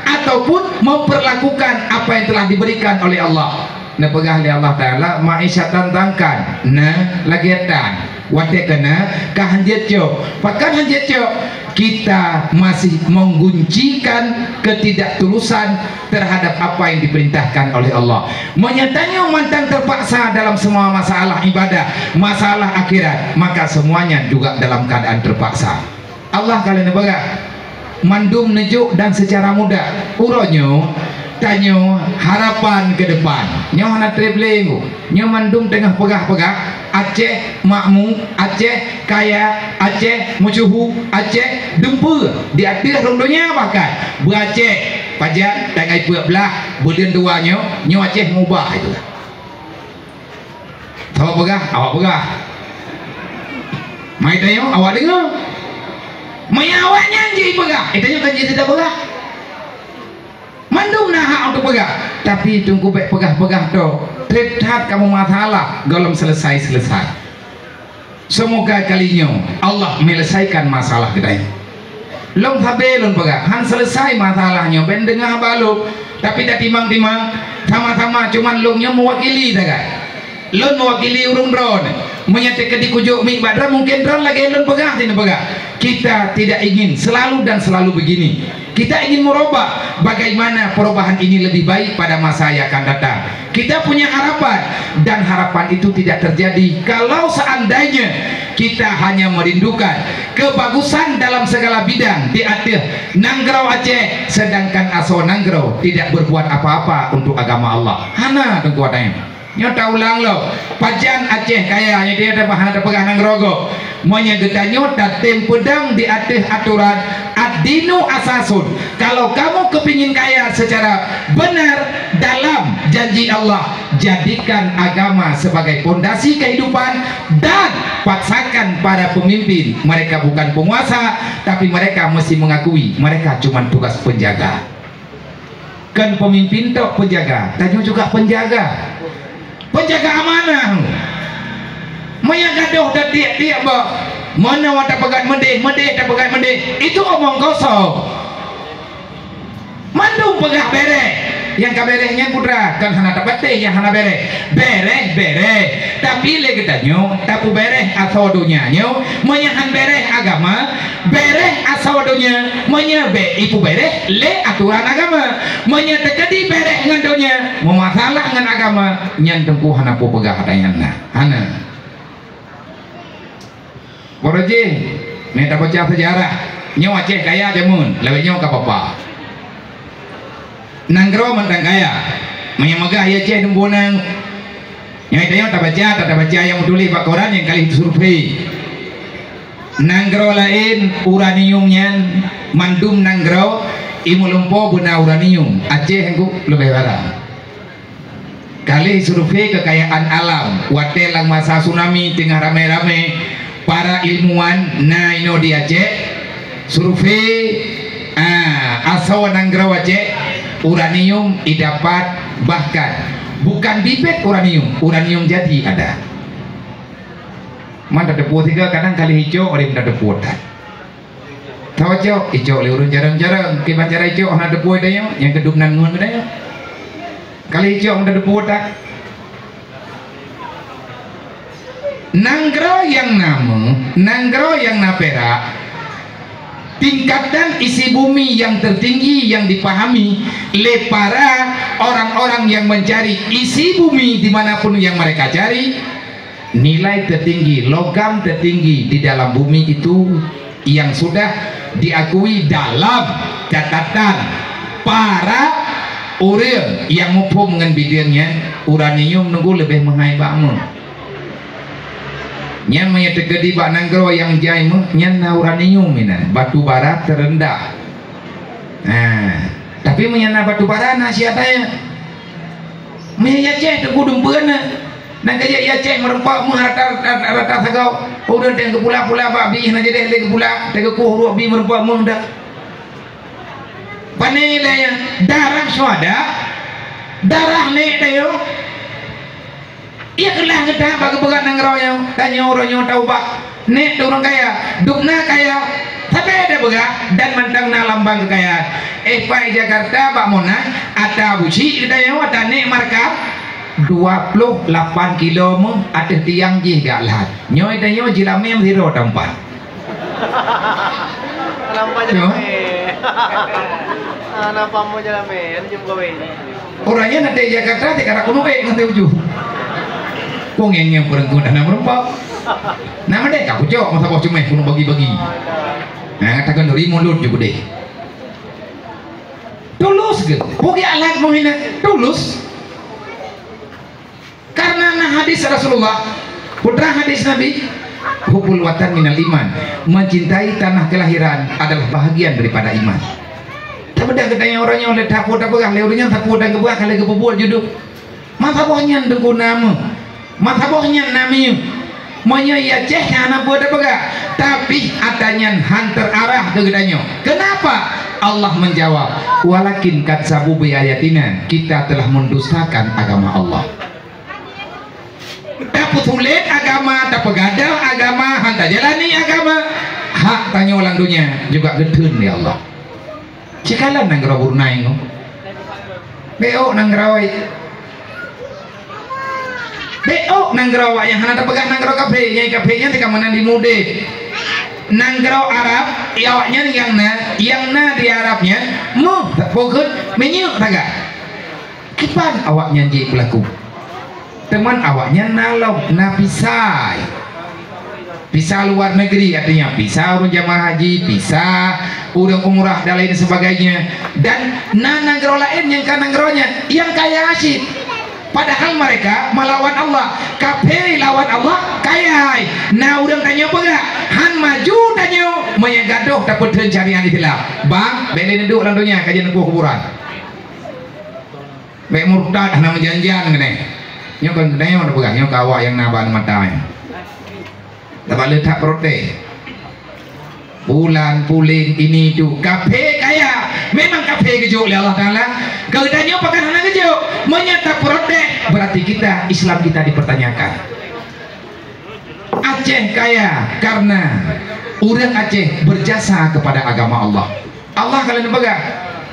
ataupun memperlakukan apa yang telah diberikan oleh Allah. Nah pegah oleh Allah Ta'ala ma'isyatan tangkan nah lagiatan wadah kena kahanjetyo pakan hanjetyo kita masih mengguncikan ketidaktulusan terhadap apa yang diperintahkan oleh Allah, menyatanya mantang terpaksa dalam semua masalah ibadah, masalah akhirat, maka semuanya juga dalam keadaan terpaksa. Allah kalian baga mandum nejuk dan secara mudah uronyo tanyo harapan ke depan nyo hana traveling nyo mandum tengah pegah-pegah Aceh makmum, Aceh kaya, Aceh mucuhu, Aceh dempur di atas rondonya bahkan beraceh pajak tangai puak belah bulan dua nyo Aceh mubah itu awak pegah mai tayo awak dengar mai awak nyanyi pegah itanyo kan jadi tak pegah mandum nah untuk pegah tapi tunggu baik pegah-pegah tu tetap kamu masalah golong selesai semoga kalinya Allah menyelesaikan masalah kita long sabe long pegah han selesai masalahnya ben dengar baluk tapi tak timang-timang sama-sama cuman longnya mewakili tak kan lon mewakili urung drone menyatakan di kujuk mik badra mungkin drone lagi lon pegah sini pegah. Kita tidak ingin selalu dan selalu begini. Kita ingin merubah bagaimana perubahan ini lebih baik pada masa yang akan datang. Kita punya harapan dan harapan itu tidak terjadi kalau seandainya kita hanya merindukan kebagusan dalam segala bidang di atas Nanggrow Aceh, sedangkan aso Nanggrow tidak berbuat apa-apa untuk agama Allah. Hana kekuatannya. Nyota ulang lo, pajan Aceh kaya yang dia ada pegah Nangrogo, monya kita nyota tem pedang di atas aturan ad-dinu asasun. Kalau kamu kepingin kaya secara benar dalam janji Allah, jadikan agama sebagai pondasi kehidupan dan paksakan para pemimpin. Mereka bukan penguasa, tapi mereka mesti mengakui mereka cuma tugas penjaga. Kan pemimpin tok penjaga, tanya juga penjaga. Penjaga amanah maya gaduh dan tiap-tiap mana wata pegat mendeh tak pegat mendeh itu omong kosong mandung pegah bereh yang kaberehnya putra kan hana tapateh yang hana bereh tapi le getanyo tapu bereh asodonya nyo menyahan bereh agama bereh asodonya menyabe ipu bereh le aturan agama menyatekadi bereh ngandonya memasalah ngan agama nyantengku hana pu pegah hatayana hana boroje meta baca sejarah nyo Aceh kaya jamun lewe nyo ka papa Nanggrow mentang kaya menyamagah ya Aceh dumbonang yang itu tak baca yang tulis pak koran yang kali survei Nanggrow lain uraniumnya mandum Nanggrow imulumpo buna uranium Aceh yang lebih barang kali survei kekayaan alam watelang masa tsunami tengah rame-rame para ilmuwan nah ino di Aceh survei asawa Nanggrow Aceh uranium didapat bahkan bukan bibit uranium jadi ada mana depu tiga kadang kali hijau oleh ada depu tahu hijau oleh urun jarang-jarang kita cara hijau ada depu ada yang kedua nangun ada kali hijau ada depu tak Nanggrow yang napera tingkatan isi bumi yang tertinggi yang dipahami oleh para orang-orang yang mencari isi bumi dimanapun yang mereka cari, nilai tertinggi logam tertinggi di dalam bumi itu yang sudah diakui dalam catatan para orang yang mupum dengan bidangnya. Uranium nunggu lebih menghaibamu nyan maya tegedi bak nanggro yang jaimu nyan na uranium minan batu bara terendah. Nah tapi menyana batu bara na siatanya maya ceh tegudung beuna na kaya ya ceh merempak rata sagau udah teng ke pula-pula bak bi na jadi le ke pula teng ku huru bi merempak mung dak panele yang darah swada darah ne dayo iya kelah kita bagi pegat nang royo tanya orang tahu bak nek orang kaya dukna kaya tapi ada begat dan mentang na lambang kekayaan pai Jakarta bak mona ata buci kita yang wata nek markap 28 kilo mu ada tiang jih gak lahat nyoy dan nyoy jilame zero tempat
nampak jalame nampak mau jalame ada jumpa we
orangnya nanti Jakarta tidak kuno we nanti ujung kok ngeng perengku dan merempak nama deh aku jawab masa bos cuma kuno bagi-bagi nah katakan dari mulut juga deh tulus gitu bukan alat menghina tulus karena hadis Rasulullah putra hadis Nabi hubul watan minal iman mencintai tanah kelahiran adalah bahagian daripada iman tapi dah katanya orangnya oleh tapu leurnya tapu dan kebuah kali kebubuh juduk masa bohnya dengan nama masa bohnya namanya monya ya ceh anak buat apa tapi atanya hantar arah ke gedanya. Kenapa? Allah menjawab walakin kadzabu bi ayatina kita telah mendustakan agama Allah. Tak sulit agama, tak pegadal agama, hantar jalani agama. Hak tanya ulang dunia juga gedun ya Allah. Cikalan nang grabur naing no. Beo nang grawai. Beo nang grawai yang hana pegang nang graw kafe, nyai kafenya tika mana di mude. Nang graw Arab, iawaknya yang na di Arabnya, mu tak fokus menyu taga. Kipan awaknya ji pelaku. Teman awaknya nalog na pisai. Pisah luar negeri artinya pisah urun jamaah haji, pisah urang umrah dan lain sebagainya. Dan nananggro lain yang kananggronya yang kaya asyik. Padahal mereka melawan Allah. Kafir lawan Allah kaya. Nah urang tanya apa gak? Han maju tanya menyagaduh dapat pencarian Islam. Bang, beli duduk landunya kajian kuburan. Baik murtad nama janjian kene. Nyo kan kene mana pegang nyo kawa yang naban matanya. Dapat letak protes bulan pulin ini itu kafe kaya memang kafe kejuk oleh Allah Ta'ala keadanya pakai anak kejuk menyata protes berarti kita Islam kita dipertanyakan. Aceh kaya karena orang Aceh berjasa kepada agama Allah. Allah kalian pegang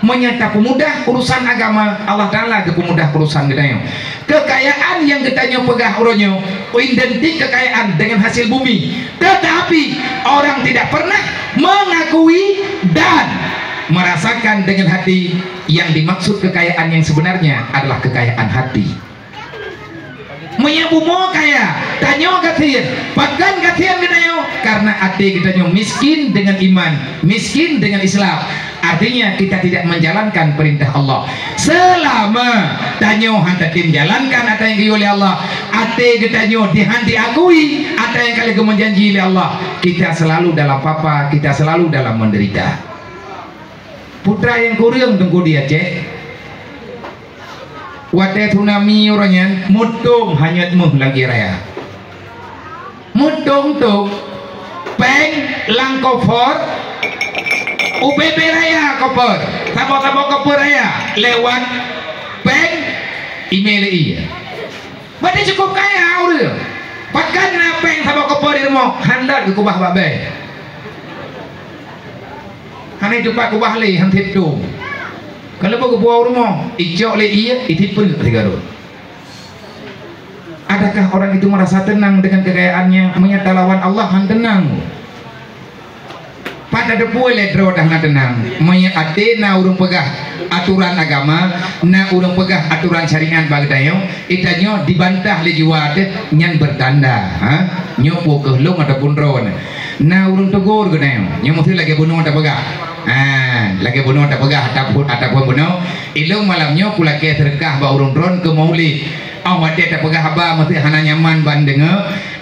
menyata pemudah urusan agama Allah Ta'ala ke pemudah urusan gedanya. Kekayaan yang gedanya pegah uronyo identik kekayaan dengan hasil bumi, tetapi orang tidak pernah mengakui dan merasakan dengan hati yang dimaksud kekayaan yang sebenarnya adalah kekayaan hati. Menyabumo kaya tanyo kasihan bahkan kasihan gedanya karena hati gedanya miskin dengan iman, miskin dengan Islam. Artinya kita tidak menjalankan perintah Allah. Selama tanyo hantatin jalankan apa yang oleh Allah, ate getanyo dihanti akui apa yang kali menjanji oleh Allah, kita selalu dalam papa, kita selalu dalam menderita. Putra yang kurang tunggu dia cek. Wate tsunami orangnya mutung hanyut muh lagi raya. Mutung tuh peng langkofor UPP raya koper, tabo-tabo koper raya lewat bank email iya. Berarti cukup kaya udah. Pakan napeng tabo koper di rumah, handal ke kubah babe. Hanya itu pak kubah le, hantit tu. Kalau bawa buah rumah, ijok le iya, itipun tiga ro. Adakah orang itu merasa tenang dengan kekayaannya, menyata lawan Allah han tenang? Pada depu ledro dah na tenang menyate na urung pegah aturan agama na urung pegah aturan syariat bagdayo itanyo dibantah le jiwat nyan bertanda ha nyopo kehlung ataupun ron na urung tegur guna nya mesti lagi bunuh tak pegah lagi bunuh tak pegah ataupun bunuh ilung malamnya pula ke terkah ba urung dron ke maulid awak det tak pegah haba mesti hana nyaman bandenge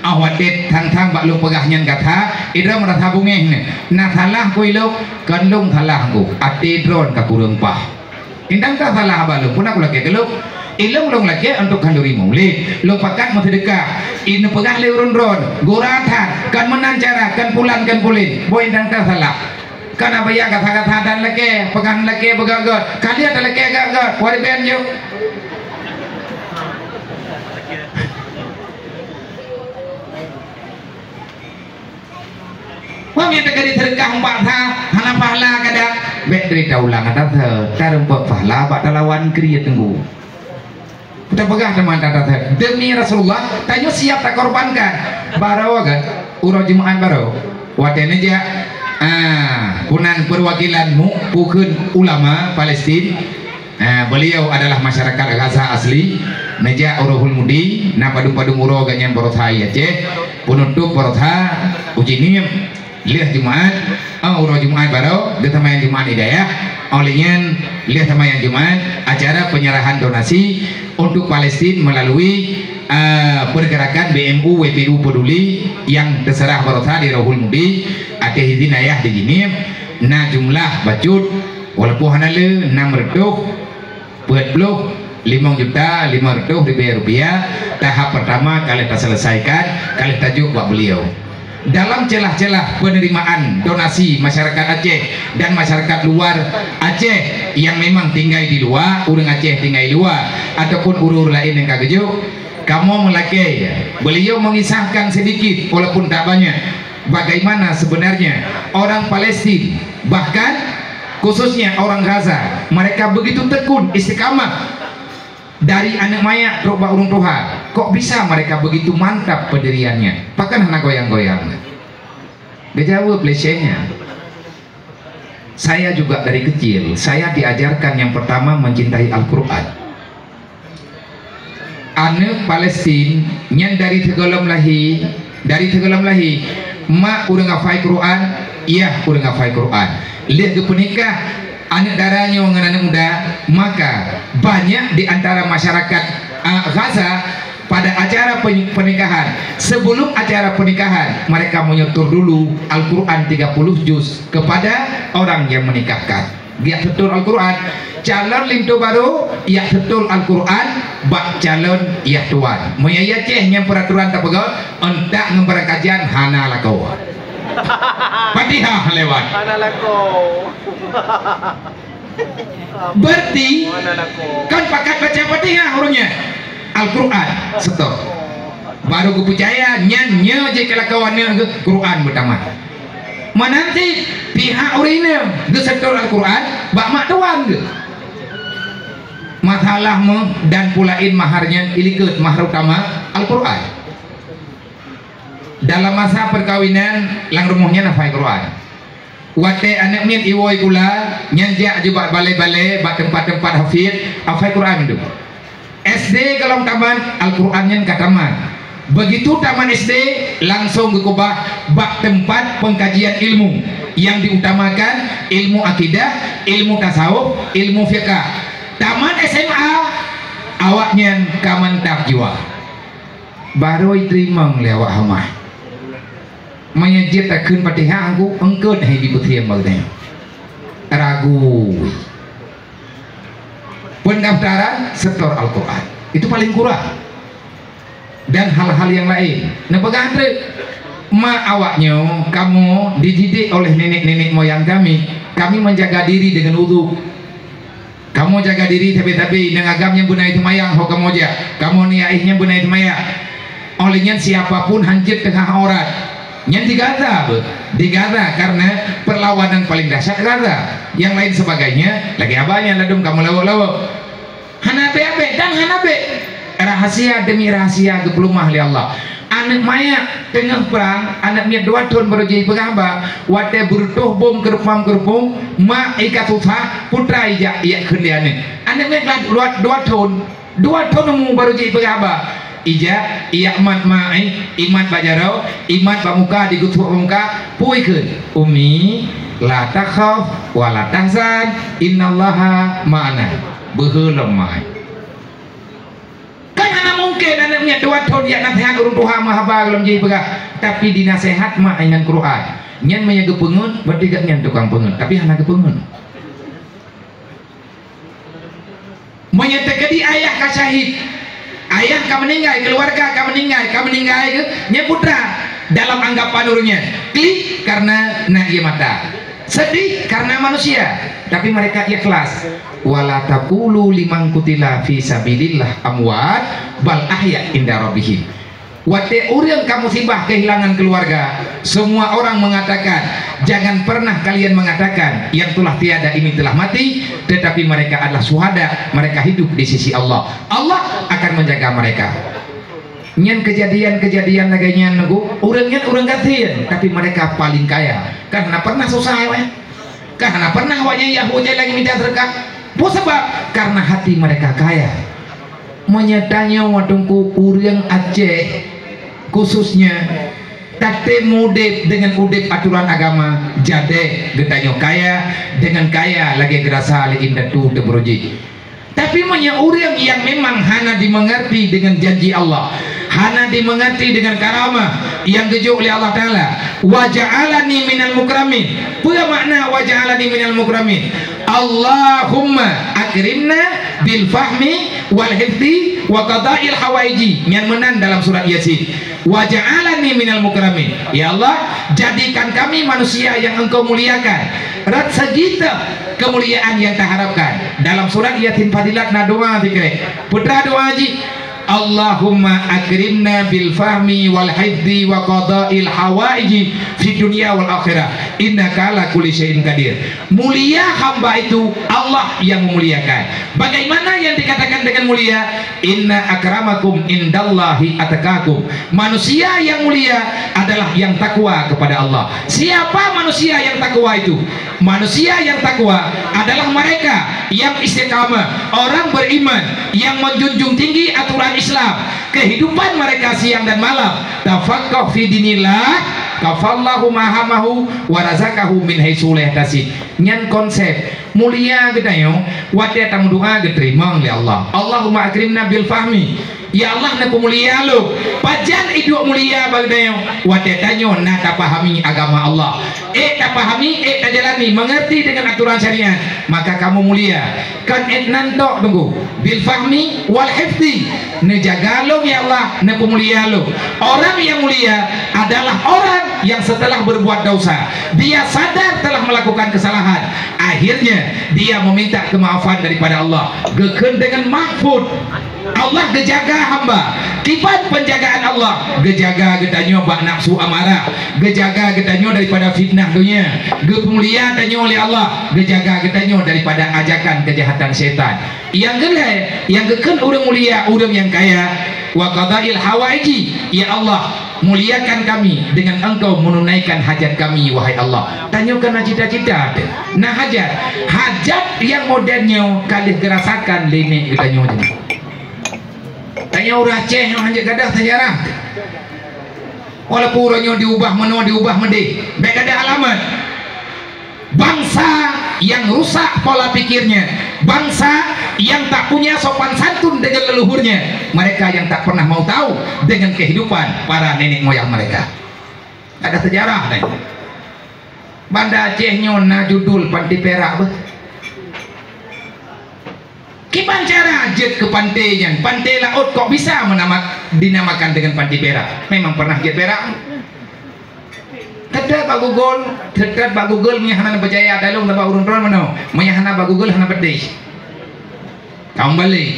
awak det thang bak lu pegah nyan kata ida merasa bungeng na salah ko ilung kan lung salah ku ati dron ka kurang pah indang ka salah haba lu pun aku lagi geluk ilung long lagi untuk kanduri maulid lu pakat mesti dekat ini pegah le urung dron gurata kan menancara kan pulan kan pulin boy indang ka salah karena bayar kata-kata dan lagi pegang lagi begagot kalian ada lagi gagot wari ben yuk wah minta kali terkah empat ha hana pahala kada bet cerita ulang ada terempok pahala bak lawan kriya tunggu kita pegang teman tata demi Rasulullah tanya siap tak korbankan baro kan uro Jumat baro wadene ja punan perwakilanmu bukan ulama Palestina beliau adalah masyarakat Gaza asli Neja Urohul Mudi na padung-padung uro ganyan borotha Aceh penutup borotha uji nim lihat Jumat uro Jumat baru dia tamayan Jumat Hidayah olehnya lihat tamayan Jumat acara penyerahan donasi untuk Palestina melalui pergerakan BMU WPU Peduli yang terserah borotha di Rohul Mudi ada izin ayah di sini na jumlah bacut walaupun hanale 600 buat blok 5.500.000 rupiah tahap pertama kali kita selesaikan kali tajuk buat beliau dalam celah-celah penerimaan donasi masyarakat Aceh dan masyarakat luar Aceh yang memang tinggal di luar urang Aceh tinggal di luar ataupun urur lain yang kagejuk kamu melakai beliau mengisahkan sedikit walaupun tak banyak bagaimana sebenarnya orang Palestina bahkan khususnya orang Gaza mereka begitu tekun istiqamah dari anak mayat roba urung toha kok bisa mereka begitu mantap pendiriannya bahkan hana goyang-goyang gejauh plesenya saya juga dari kecil saya diajarkan yang pertama mencintai Al-Quran anak Palestina yang dari Tegalam lahi mak udah ngafai Quran iya udah ngafai Quran lihat ke penikah anak darahnya orang anak muda maka banyak di antara masyarakat Gaza pada acara pernikahan sebelum acara pernikahan mereka menyetur dulu Al-Quran 30 juz kepada orang yang menikahkan dia setur Al-Quran calon lintu baru ia setur Al-Quran bak calon ia tuan menyaya ceh yang peraturan tak pegal entak ngembara kajian hana lakau Fatihah lewat
Mana lako?
berarti kan pakat baca Fatihah orangnya Al-Quran setor baru gue percaya nyanyi aja kelakawannya Quran pertama menanti pihak orangnya gue setor Al-Quran bak mak tuan gue masalahmu dan pulain maharnya ilikut mahar utama Al-Quran dalam masa perkawinan lang rumahnya nafai Quran wate anak min iwoi kula nyanja juga balai-balai bak tempat-tempat hafid hafai Quran itu SD kalau taman Al-Qurannya ke taman begitu taman SD langsung gekubah bak tempat pengkajian ilmu yang diutamakan ilmu akidah ilmu tasawuf ilmu fiqh taman SMA awaknya kamantap jiwa baru diterima lewat hamah menyejit takun Fatihah aku engkau dah di putri yang bagusnya ragu pendaftaran setor Al-Quran itu paling kurang dan hal-hal yang lain nah pegang ma awaknya kamu dididik oleh nenek-nenek moyang kami menjaga diri dengan wudu kamu jaga diri tapi dengan agamnya bunai itu mayang ho kamu aja kamu niaihnya bunai itu mayang olehnya siapapun hancur tengah aurat yang di Gaza karena perlawanan paling dahsyat Gaza yang lain sebagainya lagi abahnya ladum kamu lawo-lawo hanabe dan hanabe rahasia demi rahasia keplumah li Allah anak maya tengah perang anaknya 2 tahun baru jadi pegamba wate bertuh bom kerpam ma ikat susah putra ija iya kendiane anaknya 2 tahun mu baru jadi pegamba ija iyamat mai imat bajarau imat pamuka digutuk pamuka puikeun umi la takhaf wa la tahzan innallaha ma'ana beuheul lemai kan hana mungkin anaknya dua tahun ya nasihat urung Tuhan mahaba belum jadi pegah tapi dinasehat mah dengan Quran nyan mah gepeungeun berarti gak nyan tukang peungeun tapi hana gepeungeun menyatakan di ayah ka syahid ayah ka meninggal keluarga ka meninggal nya putra dalam anggapan urungnya klik karena nak mata sedih karena manusia tapi mereka ikhlas wala taqulu liman qutila fi sabilillah amwat bal ahya inda rabbihim wate urang kamu musibah kehilangan keluarga semua orang mengatakan jangan pernah kalian mengatakan yang telah tiada ini telah mati tetapi mereka adalah syuhada mereka hidup di sisi Allah Allah akan menjaga mereka nyen kejadian-kejadian laganya nunggu urang gantian tapi mereka paling kaya karena pernah susah ya karena pernah wajah Yahudi lagi minta sedekah sebab karena hati mereka kaya menyatanya wadungku urang Aceh khususnya tate mudep dengan udep aturan agama jade getanyo kaya dengan kaya lagi gerasa ali indah tu debroji tapi punya urang yang memang hana dimengerti dengan janji Allah hana dimengerti dengan karamah yang gejuk oleh Allah Ta'ala waja'alani minal mukramin apa makna waja'alani minal mukramin Allahumma akrimna bil fahmi wal hifdi wa qada'il hawaiji yang menan dalam surat Yasin waja'alani minal mukramin ya Allah jadikan kami manusia yang engkau muliakan rat segita kemuliaan yang tak harapkan dalam surat Yasin fadilat na doa fikre putra doa haji Allahumma akrimna bil fahmi wal hifdi wa qada'il hawaiji fi dunia wal akhirah innaka ala kulli syai'in qadir mulia hamba itu Allah yang memuliakan bagaimana yang dikatakan dengan mulia inna akramakum indallahi atqakum manusia yang mulia adalah yang takwa kepada Allah siapa manusia yang takwa itu manusia yang takwa adalah mereka yang istiqamah orang beriman yang menjunjung tinggi aturan Islam kehidupan mereka siang dan malam tafaqqah fi dinillah kafallahu mahamahu warazakahu min haitsu la yahtasib nyan konsep mulia gedayo wate tang doa diterima oleh Allah Allahumma akrimna bil fahmi ya Allah na pemulia lo pajan hidup mulia bagdayo wate tanyo na pahami agama Allah tak pahami tak jalani mengerti dengan aturan syariat maka kamu mulia kan nanto tunggu bil fahmi wal hifdi nejaga lo ya Allah na pemulia lo orang yang mulia adalah orang yang setelah berbuat dosa dia sadar telah melakukan kesalahan akhirnya dia meminta kemaafan daripada Allah geken dengan mahfud Allah gejaga hamba kipan penjagaan Allah gejaga getanyo bak nafsu amarah gejaga getanyo daripada fitnah dunia gemulia tanyo oleh Allah gejaga getanyo daripada ajakan kejahatan setan yang gelai yang geken urang mulia urang yang kaya wa qada'il hawaiji ya Allah muliakan kami dengan engkau menunaikan hajat kami wahai Allah tanyakan cita-cita nah hajat yang modernnya kali gerasakan lene getanyo tanya urah Aceh yang hanya gadah sejarah walaupun urangnya diubah mendeh baik ada alamat bangsa yang rusak pola pikirnya bangsa yang tak punya sopan santun dengan leluhurnya mereka yang tak pernah mau tahu dengan kehidupan para nenek moyang mereka ada sejarah nih Banda Aceh nyona judul panti perak kipan cara jet ke pantainya pantai laut kok bisa dinamakan dengan panti perak memang pernah jet perak Tedat Pak Google menyahana berjaya dalung dapat urun-urun mana menyahana Pak Google hana pedih kamu balik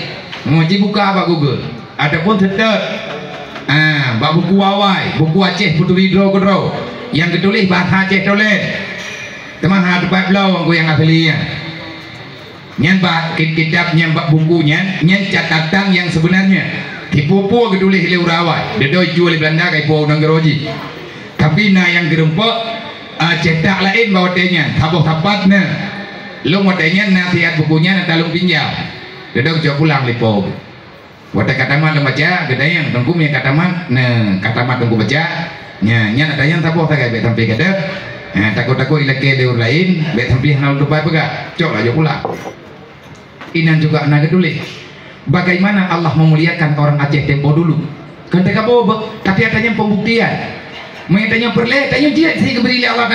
menguji buka Pak Google adapun tedat Pak buku awai buku Aceh Putu Hidro Kodro yang ditulis bahasa Aceh tulis teman hadapat belau aku yang afilinya nyan pak kitabnya mbak bukunya nyan catatan yang sebenarnya tipu-pu gedulih leu rawai dedoi jual di Belanda kai po nang geroji tapi na yang gerempok cetak lain bawa tenya tabuh tapatnya lu mau tenya na tiat bukunya na talung pinjam dedoi jauh pulang lipo Wata katamat baca gedayang tunggu mi katamat ne katamat tunggu baca nya ada yang tapo tak be sampai kada takut-takut ilake deur lain be sampai hal depan pega cok aja pula inan juga naga dulu bagaimana Allah memuliakan orang Aceh tempo dulu ketika bobo tapi adanya pembuktian mengatanya perle tanya dia si keberi Allah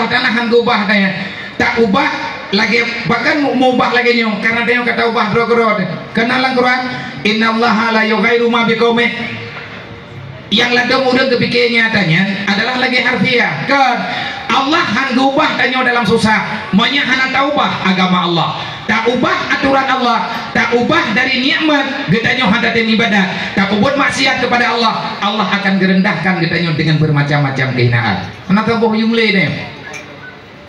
Taala han ubah tanya tak ubah lagi bahkan mau ubah lagi nyo karena dia kata ubah dro kenalan Quran innallaha la yughayyiru ma biqaumin yang ladang udah kepikir nyatanya adalah lagi harfiah kan Allah han ubah tanya dalam susah maunya hana taubah agama Allah tak ubah aturan Allah tak ubah dari nikmat getanya hadatin ibadah tak buat maksiat kepada Allah Allah akan gerendahkan getanya dengan bermacam-macam kehinaan kenapa boh yumle deh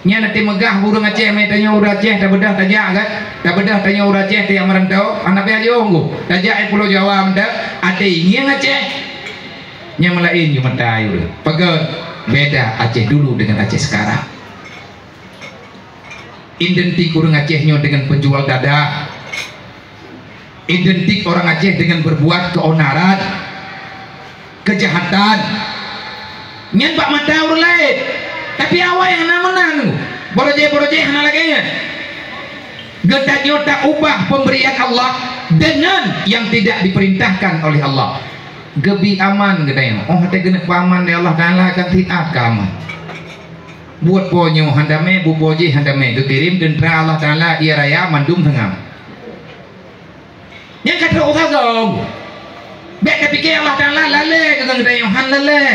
nya nanti megah burung Aceh metanya urang Aceh tak bedah tajak kan tak bedah tanya urang Aceh yang merantau anak pe aja onggo tajak Pulau Jawa mendak ade ngiang Aceh nya melain cuma tahu pegat beda Aceh dulu dengan Aceh sekarang identik orang Acehnya dengan penjual dada identik orang Aceh dengan berbuat keonaran kejahatan nyan pak mata orang lain tapi awak yang menang boroje hana lagi getanya tak ubah pemberian Allah dengan yang tidak diperintahkan oleh Allah gebi aman getanya oh hati genep aman ya Allah Taala akan tiat kamu buat ponyo handame bu boji handame kekirim dendra Allah Taala ia raya mandum tengam yang kata orang kau baik pikir Allah Taala lale ke getanya han lale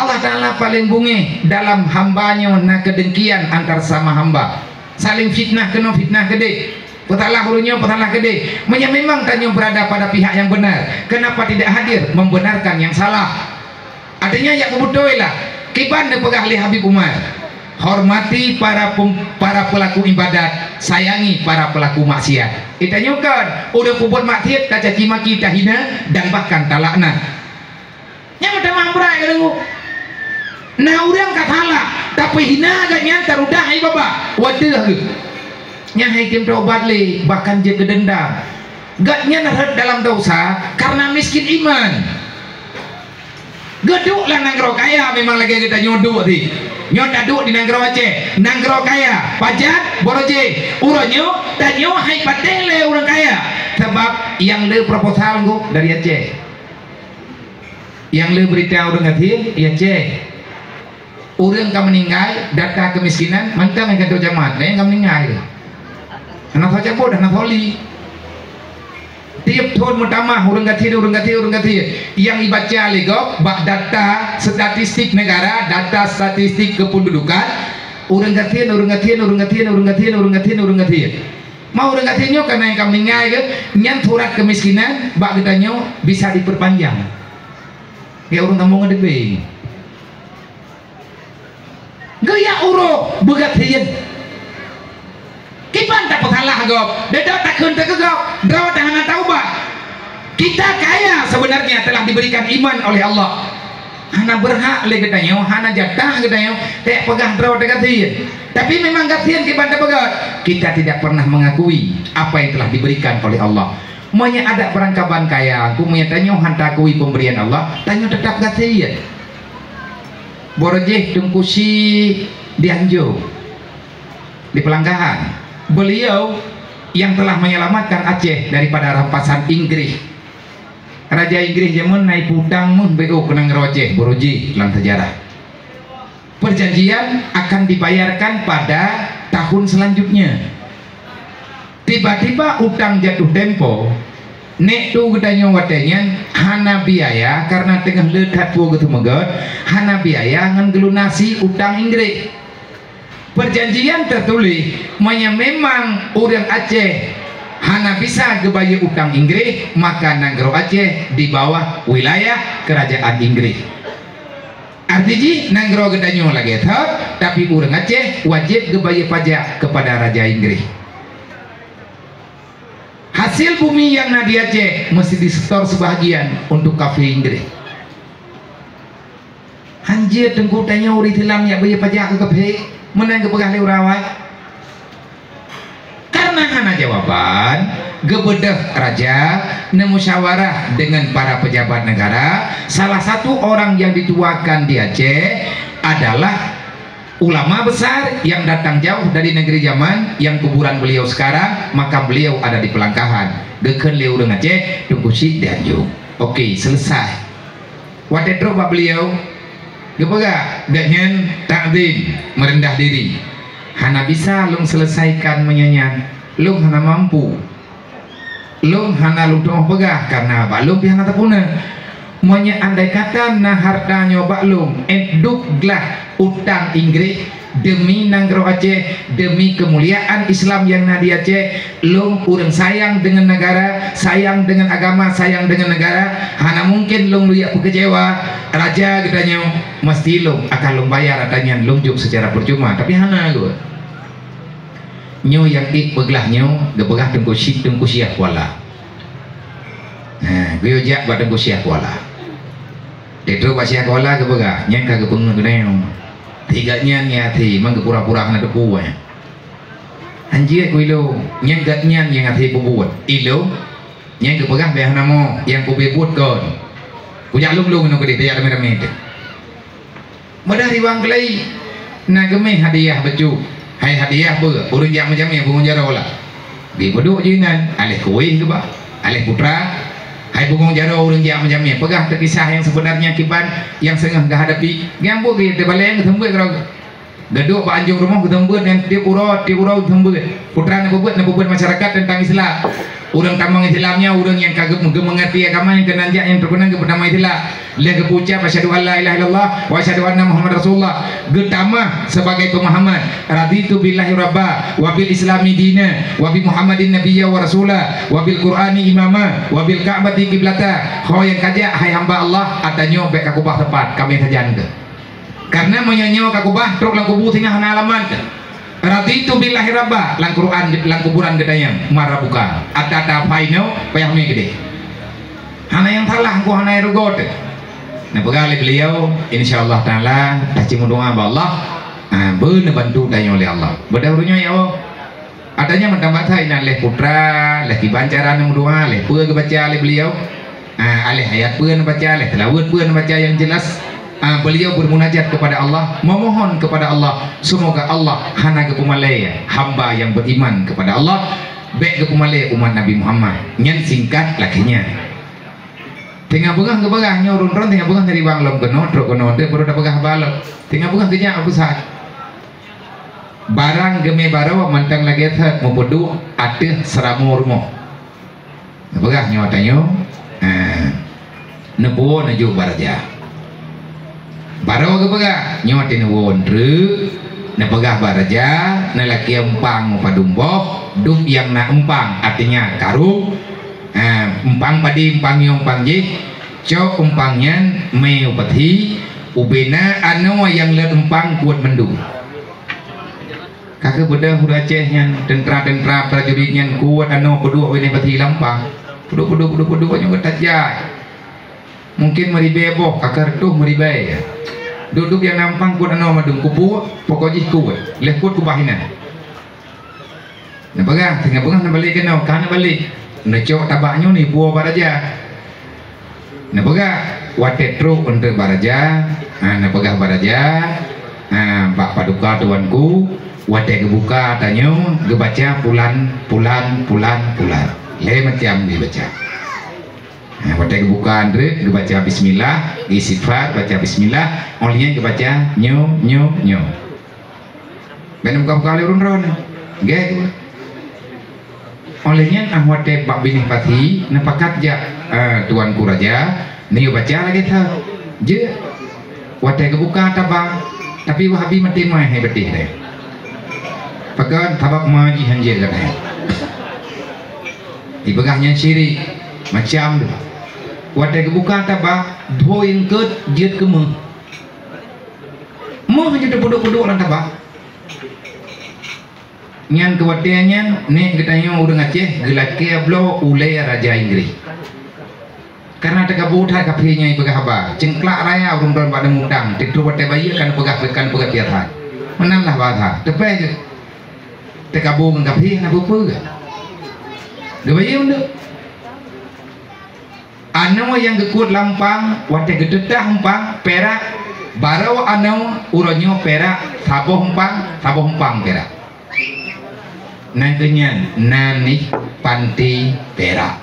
Allah Ta'ala paling bunyi dalam hambanya na kedengkian antar sama hamba saling fitnah kena fitnah gede petalah hulunya petalah gede memang tanya berada pada pihak yang benar kenapa tidak hadir membenarkan yang salah adanya ya kebutuhan lah kiban pegah li Habib Umar hormati para pelaku ibadat sayangi para pelaku maksiat kita nyukan udah kubut maksiat caci maki hina dan bahkan talakna yang ada mambrai kalau nah orang katalah tapi hina agaknya terudah hai baba wadah ke nya hai tim obat le bahkan dia kedendam gatnya nahat dalam dosa karena miskin iman geduk lah nanggro kaya memang lagi kita nyoduk di nyod aduk di nanggro Aceh nanggro kaya pajat boroje uronyo tanyo hai patele orang kaya sebab yang le proposal gua dari Aceh yang le berita orang Aceh ya Aceh orang kamu meninggal data kemiskinan mantap yang kata jamaat lain kamu meninggal anak saja bodoh anak holi tiap tahun pertama orang gatir yang dibaca legok bak data statistik negara data statistik kependudukan orang gatir mau orang gatirnya karena yang kamu meninggal nyan surat kemiskinan bak ditanya bisa diperpanjang ya orang kamu ngedebing gaya uro begat hian kipan tak salah gop deda tak kun tak gop draw tahanan taubah kita kaya sebenarnya telah diberikan iman oleh Allah hana berhak le gedanyo hana jatah gedanyo tak pegah draw tak hian tapi memang gatian kipan tak begat kita tidak pernah mengakui apa yang telah diberikan oleh Allah monya ada perangkapan kaya aku menyatanya hantakui pemberian Allah tanya tetap gatian Borojeh Tungkusi Dianjo di Pelanggahan beliau yang telah menyelamatkan Aceh daripada rampasan Inggris Raja Inggris zaman naik putang mun bego kenang Aceh Borojeh dalam sejarah perjanjian akan dibayarkan pada tahun selanjutnya tiba-tiba utang jatuh tempo nek tu gedanya watenya hana biaya karena tengah ledat po gitu megat hana biaya ngan gelunasi utang Inggris perjanjian tertulis memang orang Aceh hana bisa gebaya utang Inggris maka nanggro Aceh di bawah wilayah kerajaan Inggris artinya nanggro gedanya lagi tapi orang Aceh wajib gebaya pajak kepada Raja Inggris hasil bumi yang di Aceh mesti disetor sebahagian untuk kafe Inggris anjir tengku tanya uri tilam ya bayar pajak ke kafe menang ke pegah leurawai karena hana jawaban gebedah raja musyawarah dengan para pejabat negara. Salah satu orang yang dituakan di Aceh adalah ulama besar yang datang jauh dari negeri Yaman, yang kuburan beliau sekarang, makam beliau ada di Pelangkahan. Geken leu dengan Aceh tungkusi dan jauh. Oke, selesai. Watedro pak beliau gepega dengan takdim merendah diri. Hana bisa lung selesaikan menyanyian, lung hana mampu, lung hana lutong pegah karena balung pihana tapuna. Monya andai kata nah hartanya baklum enduklah utang Inggris demi Nanggro Aceh, demi kemuliaan Islam yang nadi Aceh. Lung urang sayang dengan negara, sayang dengan agama, sayang dengan negara. Hana mungkin lung lihat kecewa raja katanya, mesti lung akan lung bayar katanya lung juk secara percuma. Tapi hana gue nyo yang beglah nyo gebegah tengku siah kuala. Nah gue jak buat tengku siah kuala. Itu pasien sekolah ke begah nyang kagak pengen keneu tiganya nyati mang pura-pura kana deku ya anjir ku ilo nyang gatnya yang ati bubuat ilo nyang ke begah be namo yang ku bebut kon ku jalung-lung no gede ya rame-rame modari wang kelai na geme hadiah becu hai hadiah be urang jam macam ya bungun jaro lah di beduk jinan alih kuih ke ba alih putra. Hai bungong jaro urang jam jamnya pegah terkisah yang sebenarnya kiban yang sengah hadapi ngambu ge de baleng ketemu karo gaduk pak anjung rumah ketemu dan tiap urau ketemu putra na bebut masyarakat tentang Islam. Urang tambang Islamnya urang yang kagak mengerti agama yang kenanjak yang terkenal ke pertama Islam le ke pucap asyhadu alla ilaha illallah wa asyhadu anna muhammad rasulullah getama sebagai pemahaman raditu billahi rabba wa bil islami dina wa bi muhammadin nabiyya wa rasula wa bil qur'ani imama wa bil ka'bati qiblata. Kau yang kaja hai hamba Allah atanyo bek kakubah tepat kami sajan ke karena menyanyo kakubah truk lang kubu tingah halaman ke raditu billahi rabba lang Quran lang kuburan gedayang marah buka ada paino payah me gede hana yang salah ku hana erugot. Nah pegali beliau insyaallah taala taci doa ba Allah beuna bantu dayo oleh Allah bedahrunya ya Allah adanya mentambat ina leh putra leh kibancaran doa leh peu baca oleh beliau alih ayat peun baca leh tilawat peun baca yang jelas. Beliau bermunajat kepada Allah, memohon kepada Allah semoga Allah hana kepumalaya hamba yang beriman kepada Allah baik kepumalaya umat Nabi Muhammad nyen singkat lakinya tinggal begah kebegahnya urun-urun tinggal begah dari bang lom keno truk keno de baru dah begah balok tinggal begah kerja aku saat barang geme barawa mantang lagi thak mempedu atih seramu rumah begah nyawatanyo nebuo naju baraja barawa kebegah nyawatin wondre na pegah baraja na laki empang padumboh dum yang na empang artinya karung empang padi empang yang panggih cok empangnya meupati ubena anu yang le empang kuat mendung kakek beda hura Acehnya tentara prajuritnya kuat anu kedua ini pati lampang kudu yang ketajai mungkin meribeboh kakak tuh meribay ya duduk yang nampang kuat anu madung kupu pokoknya kuat lekut kupahinan nah pegang tinggal pegang nak balik kena kan balik nak cok tabaknya ni buah baraja nah pegang watetro untuk baraja nah pegang baraja pak paduka tuanku watet kebuka tanya kebaca pulan le macam dibaca. Nah, pada kebukaan dre baca bismillah, istighfar, baca bismillah, olehnya baca nyo. Ben buka kali urun-urun. Nggih. Olehnya ahwate Pak Binih Pati napakat ja tuanku raja, ni baca lagi tha. Je wate kebuka tabang, tapi wahabi mati mah hebetih deh. Pakan tabak maji hanjir katanya. Ibagahnya syirik macam wadah kebuka tabah doin ke jiat ke meh hanya duduk-duduk lang tabah nyan kewatiannya nek katanya udah Aceh gelake ablo ulai raja Inggris karena teka buta kapinya ibagah apa cengklak raya urun-urun pada mudang titu wadah bayi kan pegah tiatan menanlah bahasa tepai teka bung kapi na bupu Gebaya untuk anau yang gekut lampang wate gedetah empang perak barau anau uronyo perak saboh empang perak nangkenyan nanik panti perak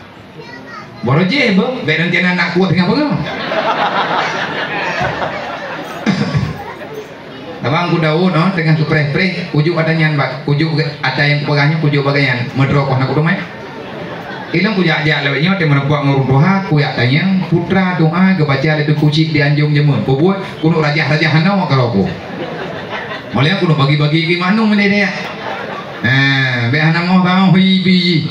boroje bo beran jana nak kuat dengan apa abang ku daun no tengah ku preh ujuk adanya ujuk ada yang pegahnya ujuk bagaian medro kau nak ku domai ilang ku jak lewatnya te menepuak nguruntuha ku yak tanya putra doa ke baca lebih kucing di anjung jemun ku buat kuno raja hanau kalau ku mulai aku bagi-bagi ke mana mendia be hanau mau hibi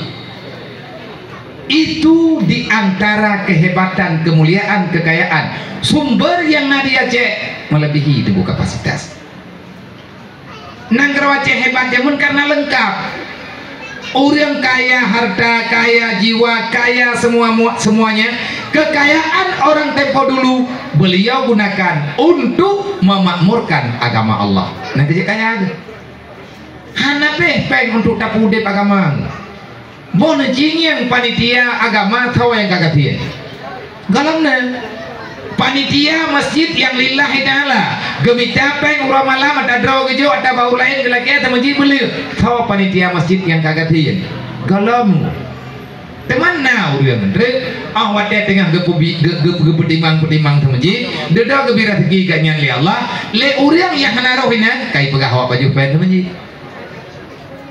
itu diantara kehebatan kemuliaan kekayaan sumber yang Nadia Aceh melebihi tubuh kapasitas Nanggroe Aceh hebat jemun karena lengkap. Orang kaya harta, kaya jiwa, kaya semuanya. Kekayaan orang tempo dulu beliau gunakan untuk memakmurkan agama Allah. Nanti dia kaya aja. Hana peng untuk tapudep agama. Bon yang panitia agama tahu yang kagak dia. Galamna panitia masjid yang lillahi ta'ala gemita peng urang malam ada draw gejo ada bau lain gelaki atau masjid beli tahu panitia masjid yang kagak dia galam teman now dia ngendre wate tengah gepedimang ke masjid dedah gebira tegi ganyan li Allah le urang yang narohina kai pegah baju pen ke masjid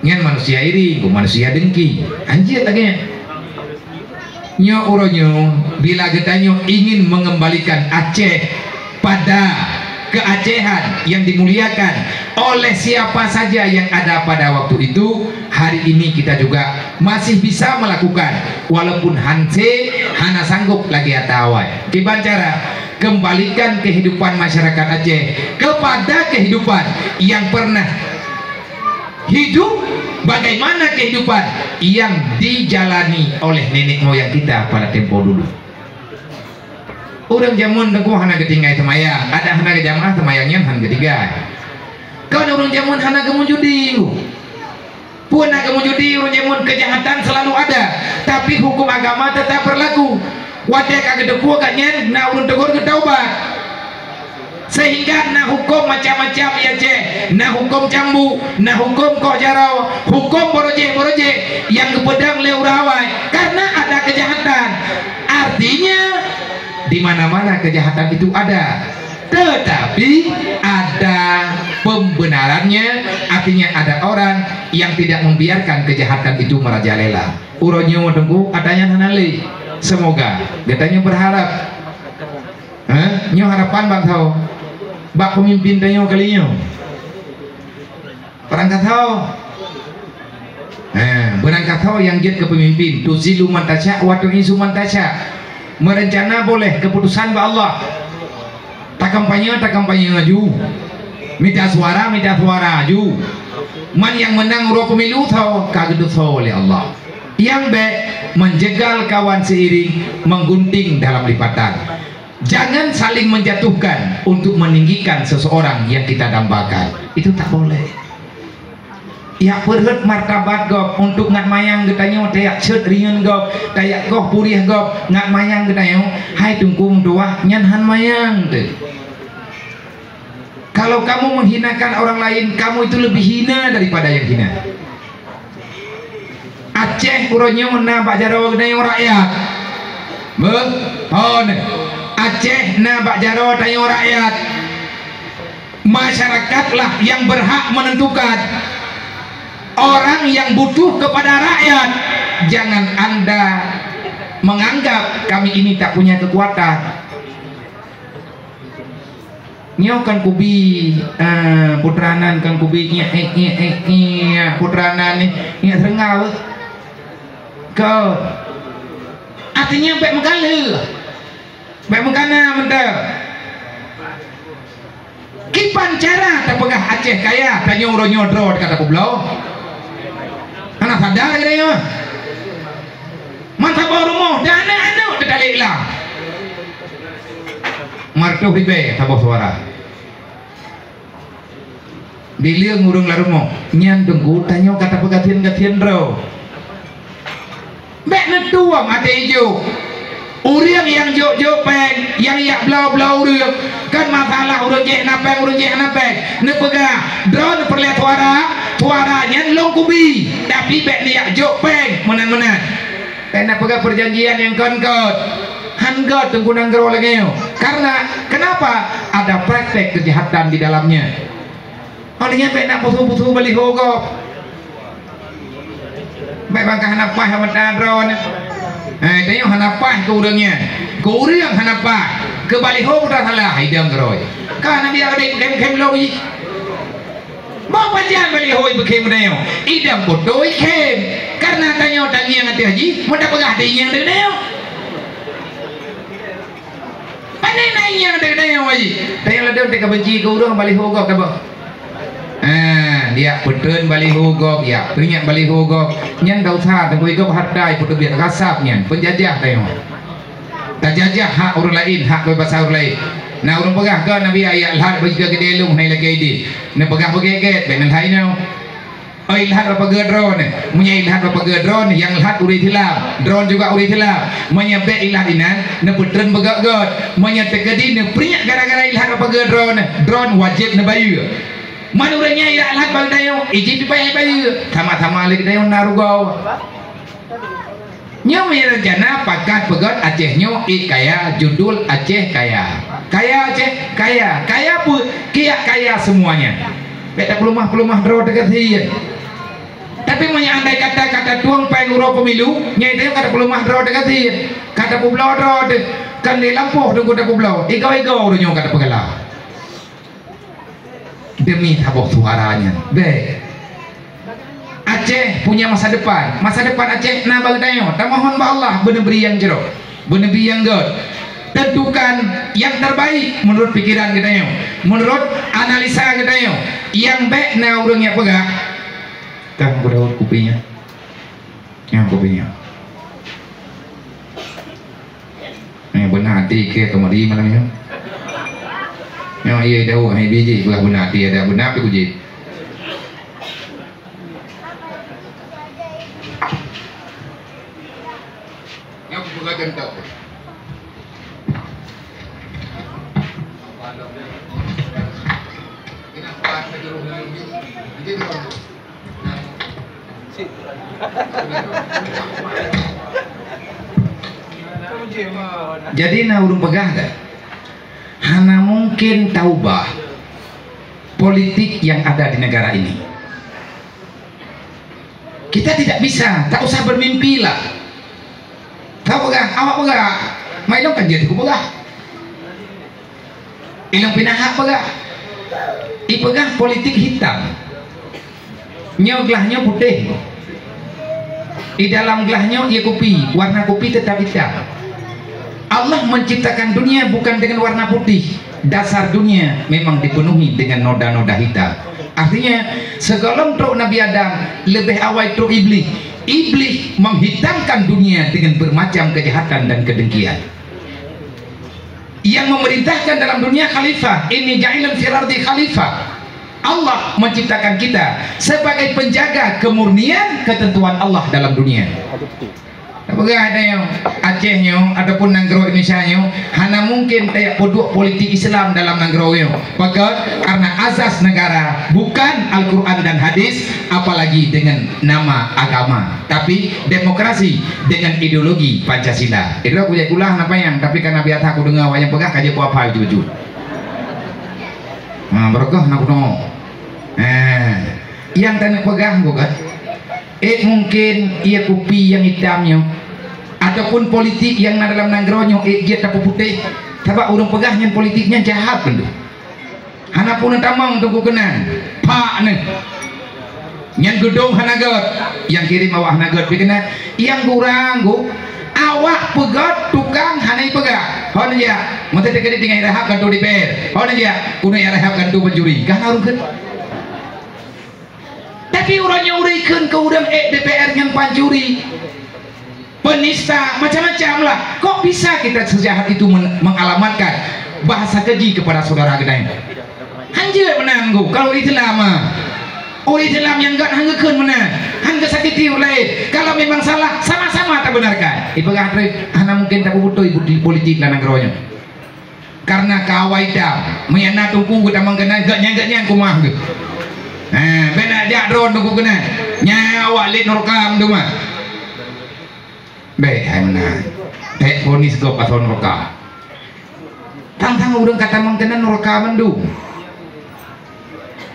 ngan manusia iri ku manusia dengki anjir lagi nyo uronyo bila getanyo ingin mengembalikan Aceh pada keacehan yang dimuliakan oleh siapa saja yang ada pada waktu itu, hari ini kita juga masih bisa melakukan walaupun hanse hana sanggup lagi atawai kiban cara kembalikan kehidupan masyarakat Aceh kepada kehidupan yang pernah hidup. Bagaimana kehidupan yang dijalani oleh nenek moyang kita pada tempo dulu. Orang jamun tengku hana ketinggai semayang, ada hana ke jamaah semayangnya hana ketiga. Kau orang jamun hana kemunjudi, pun hana kemunjudi orang jamun kejahatan selalu ada, tapi hukum agama tetap berlaku. Wadah kagak depu kagaknya, na urun tegur ketaubat. Sehingga na hukum macam-macam ya ceh, na hukum cambu, na hukum kok jarau, hukum boroje yang kepedang leurawai karena ada kejahatan. Artinya di mana-mana kejahatan itu ada, tetapi ada pembenarannya. Artinya ada orang yang tidak membiarkan kejahatan itu merajalela. Uronyo tunggu adanya nanali. Semoga katanya berharap. Nyo harapan bang tahu. Bak pemimpin tanyo kalinya perangkat tahu berangkat tahu yang jid ke pemimpin tu zilu mantasya watu isu mantasya merencana boleh keputusan ba Allah tak kampanye maju minta suara aju man yang menang uro pemilu tahu kagak tahu oleh Allah yang menjegal kawan seiring menggunting dalam lipatan. Jangan saling menjatuhkan untuk meninggikan seseorang yang kita dambakan. Itu tak boleh. Ya perhut martabat gop untuk ngat mayang getanya tayak cet ringan gop tayak goh purih gop ngat mayang getanya hai tungkung doa nyanhan mayang tu. Kalau kamu menghinakan orang lain, kamu itu lebih hina daripada yang hina. Aceh uronyo na Pak Jaro getanya rakyat. Aceh na Pak Jaro tayo rakyat. Masyarakatlah yang berhak menentukan. Orang yang butuh kepada rakyat. Jangan Anda menganggap kami ini tak punya kekuatan. Nyo kan kubi putranan kan kubi putranan nya serengau. Kau artinya baik mengalir. Baik mengkana mental kipan cara terpegah Aceh kaya tanya orang nyodro kata kublau anak sadar gitu ya mantap rumah dana anu dedalik lah martuh ribe tabuh suara bilir ngurung la rumah nyan tunggu tanya kata pegatian ro Bek netuang ada hijau. Orang yang jok peng, yang belau orang kan masalah orang jek napeng, ne pegah drone perlihat tuaranya long kubi, tapi bek ni jok peng menan karena pegah perjanjian yang kon-kon hanggot tunggu nanggro lagi karena kenapa ada praktek kejahatan di dalamnya. Olehnya bek nak pusu balik hogok bek bangkah napah amat drone. Tanya hanapah ke urangnya, ke urang hanapah, ke baliho udah salah hidang keroi. Karena dia ada kem lagi. Mau pajan baliho ikem neo, idam bodoh ikem. Karena tanya yang hati haji, mau dapat hati yang neo. Pandai naik yang neo haji. Tanya ledem teka benci ke urang baliho kau kabo. Dia putun baliho gok ya peringat baliho gok nyan dah usaha tengku ikut hardai putu biar kasapnya penjajah tengok tak jajah hak orang lain hak berbahasa orang lain nah orang pegah ke nabi ayat lhat bagi ke delung nai lagi di ne pegah begeget benan hai nau oi lhat apa ge drone munya lhat apa ge drone yang lhat uri tilap drone juga uri tilap munya be ilah inan ne putun begeget munya tekedi ne peringat gara-gara lhat apa ge drone wajib ne bayu manuranya ya alat bal dayo iji dibayar bayu sama-sama lagi dayo narugau nyo rencana pakat pegot Aceh nyo kaya judul Aceh kaya Aceh kaya pun kaya semuanya beda pelumah draw dekat hian tapi andai kata tuang pengurau pemilu nyai itu kata pelumah draw dekat hian kata pulau draw kan di lampuh tunggu kata pulau igau nyo kata pegalau demi tabok suaranya. Baik. Aceh punya masa depan Aceh na bagdayo. Tamohon ba Allah benebri yang jero, benebri yang god. Tentukan yang terbaik menurut pikiran kita yo, menurut analisa kita yo. Yang baik na urangnya pegah. Kang kudaut kupinya. Yang kupinya. Benar hati ke kemari malam ini. Yang iya dah hai biji belah benar dia ada benar tu kuji. Yang buka jentau. Kenapa terus lagi? Jadi tu. Jadi na urung pegah dah. Hana mungkin taubah politik yang ada di negara ini. Kita tidak bisa, tak usah bermimpi lah. Tahu pegah, awak pegah, mailong kan jadi ku pegah. Ilang pinahak pegah. Ipegah politik hitam. Nyo gelahnya putih. Di dalam gelahnya ia kopi, warna kopi tetap hitam. Allah menciptakan dunia bukan dengan warna putih. Dasar dunia memang dipenuhi dengan noda-noda hitam. Artinya segelontrok Nabi Adam lebih awal itu iblis. Iblis menghitamkan dunia dengan bermacam kejahatan dan kedengkian. Yang memerintahkan dalam dunia khalifah. Ini ja'ilan fil ardi khalifah. Allah menciptakan kita sebagai penjaga kemurnian ketentuan Allah dalam dunia. Apakah ada yang Acehnya ataupun nanggro Indonesia nya hana mungkin kayak produk politik Islam dalam nanggro nya. Maka karena azas negara bukan Al-Quran dan hadis, apalagi dengan nama agama, tapi demokrasi dengan ideologi Pancasila. Itu aku jadi ulah apa yang, tapi karena biar aku dengar wayang pegah kaje ku apa jujur. Nah, berkah nak no. Yang tanah pegang bukan? Mungkin ia kopi yang hitamnya ataupun politik yang dalam nanggronya dia tak putih sebab orang pegahnya politiknya jahat kan tu hana pun tamang tu kenan pak ni yang gedung hanagot yang kirim awak hanagot kena yang kurang go awak pegat tukang hanai pegah hon dia mesti dekat dengan rahab kan tu DPR hon dia kuno ya rahab kan tu pencuri kan harus kan. Tapi orangnya urikan ke udang DPR yang pancuri penista macam-macam lah. Kok bisa kita sejahat itu mengalamatkan bahasa keji kepada saudara kita ini? Hanjir menangguh kalau itu lama Islam yang enggak hanggekeun mana hangge sakiti ulai kalau memang salah sama-sama tak benarkan ibarat hana mungkin tak butuh politik lan agronya karena kawaida menyana tungku kita mangkena gaknya kumah ge bena jak drone tungku kena nyawa lit norkam tu mah baik hai mana teh ponis go pason norkam tang urang kata mangkena norkam mendung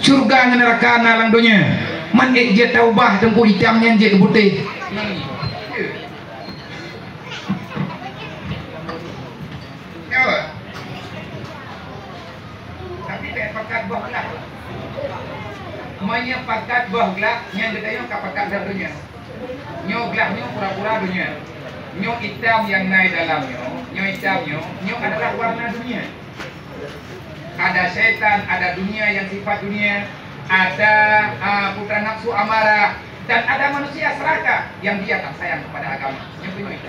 surga neraka nalang dunia man je taubah tengku hitamnya je putih tapi tak pakat bah gelap manya pakat bah gelap yang kita pakat dalam dunia nyo gelapnya pura-pura dunia nyo hitam yang naik dalamnya nyo hitamnya nyo adalah warna dunia. Ada setan, ada dunia yang sifat dunia, ada putra nafsu amarah, dan ada manusia serakah yang dia tak sayang kepada agama. Yang punya itu.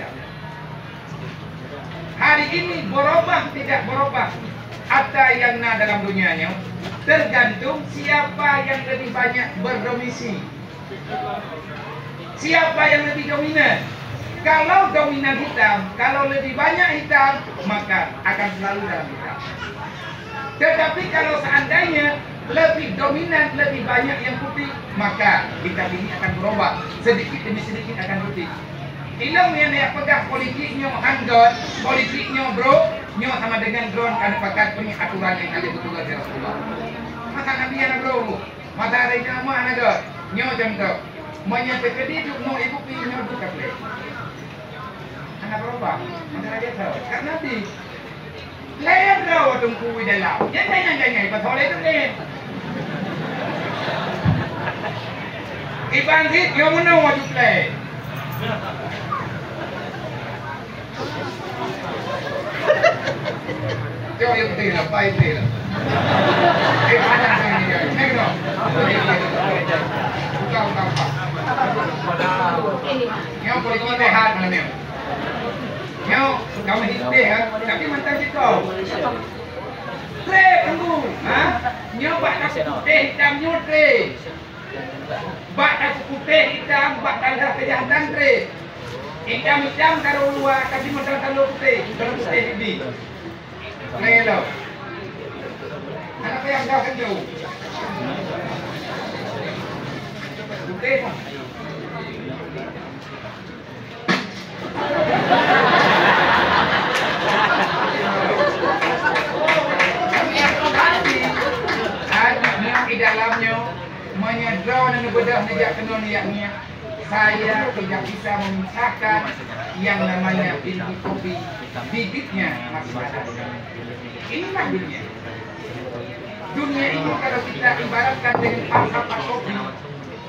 Hari ini berubah tidak berubah, ada yang dalam dunianya tergantung siapa yang lebih banyak berdomisi, siapa yang lebih dominan. Kalau dominan hitam, kalau lebih banyak hitam, maka akan selalu dalam hitam. Tetapi kalau seandainya lebih dominan, lebih banyak yang putih, maka hitam ini akan berubah sedikit demi sedikit akan putih. Ilmu yang dia pegang politiknya handot, politiknya bro, nyo sama dengan drone karena pakai punya aturan yang ada betul dari Rasulullah. Maka Nabi yang bro, mata ada nama anak god, nyo contoh, menyampai hidup no ibu pilihnya bukan boleh. Anak berubah, maka dia tahu karena Nabi. Lain raw tungku dalam. Jangan patoleh tu ni. Iban hit yang mana wajib play. Jauh yang betul lah, baik betul lah. Ada yang ni jadi. Negro. Bukan. Yang politik sehat mana ni? Nyo, kamu hitih kan? Tapi mantan kita. Tre tunggu, ha? Nyo bak tak putih hitam nyo tre. Bak tak putih hitam, bak tak kejahatan tre. Hitam taruh luar, tapi mantan taruh putih, taruh putih ini. Tre lo. Anak yang dah kerja. Putih pun. Di dalamnya menyedraw dan bedah nejak kena niatnya saya tidak bisa memisahkan yang namanya biji kopi bibitnya masih ada. Inilah dunia. Dunia ini kalau kita ibaratkan dengan apa kopi,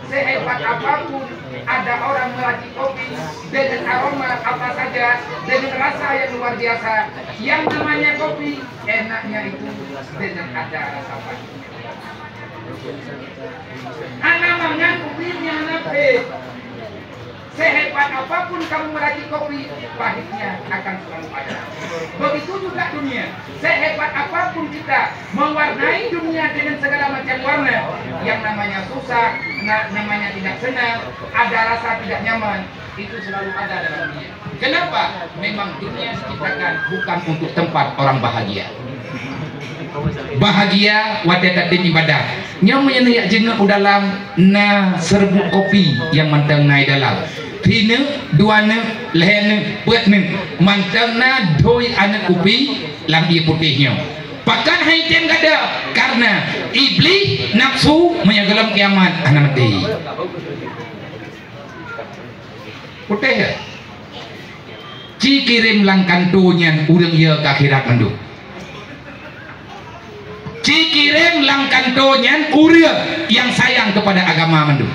sehebat apapun ada orang meracik kopi dengan aroma apa saja, dengan rasa yang luar biasa, yang namanya kopi enaknya itu dengan ada rasa pahit. Anak mengaku dirinya nabi. Sehebat apapun kamu meracik kopi, pahitnya akan selalu ada. Begitu juga dunia. Sehebat apapun kita mewarnai dunia dengan segala macam warna, yang namanya susah, namanya tidak senang, ada rasa tidak nyaman, itu selalu ada dalam dunia. Kenapa? Memang dunia diciptakan bukan untuk tempat orang bahagia. Bahagia wadah dan ibadah. Yang menyenak jengat dalam na serbu kopi yang mantang naik dalam. Tina, duana, lehena, petna, mantang na doi anak kopi lang dia putihnya. Pakan hai tem kada karena iblis nafsu menyegelam kiamat anak mati. Putih. Ci kirim lang kantunya urang ye ke akhirat mandu. Ci kirim lang kantonyan urang yang sayang kepada agama mandu.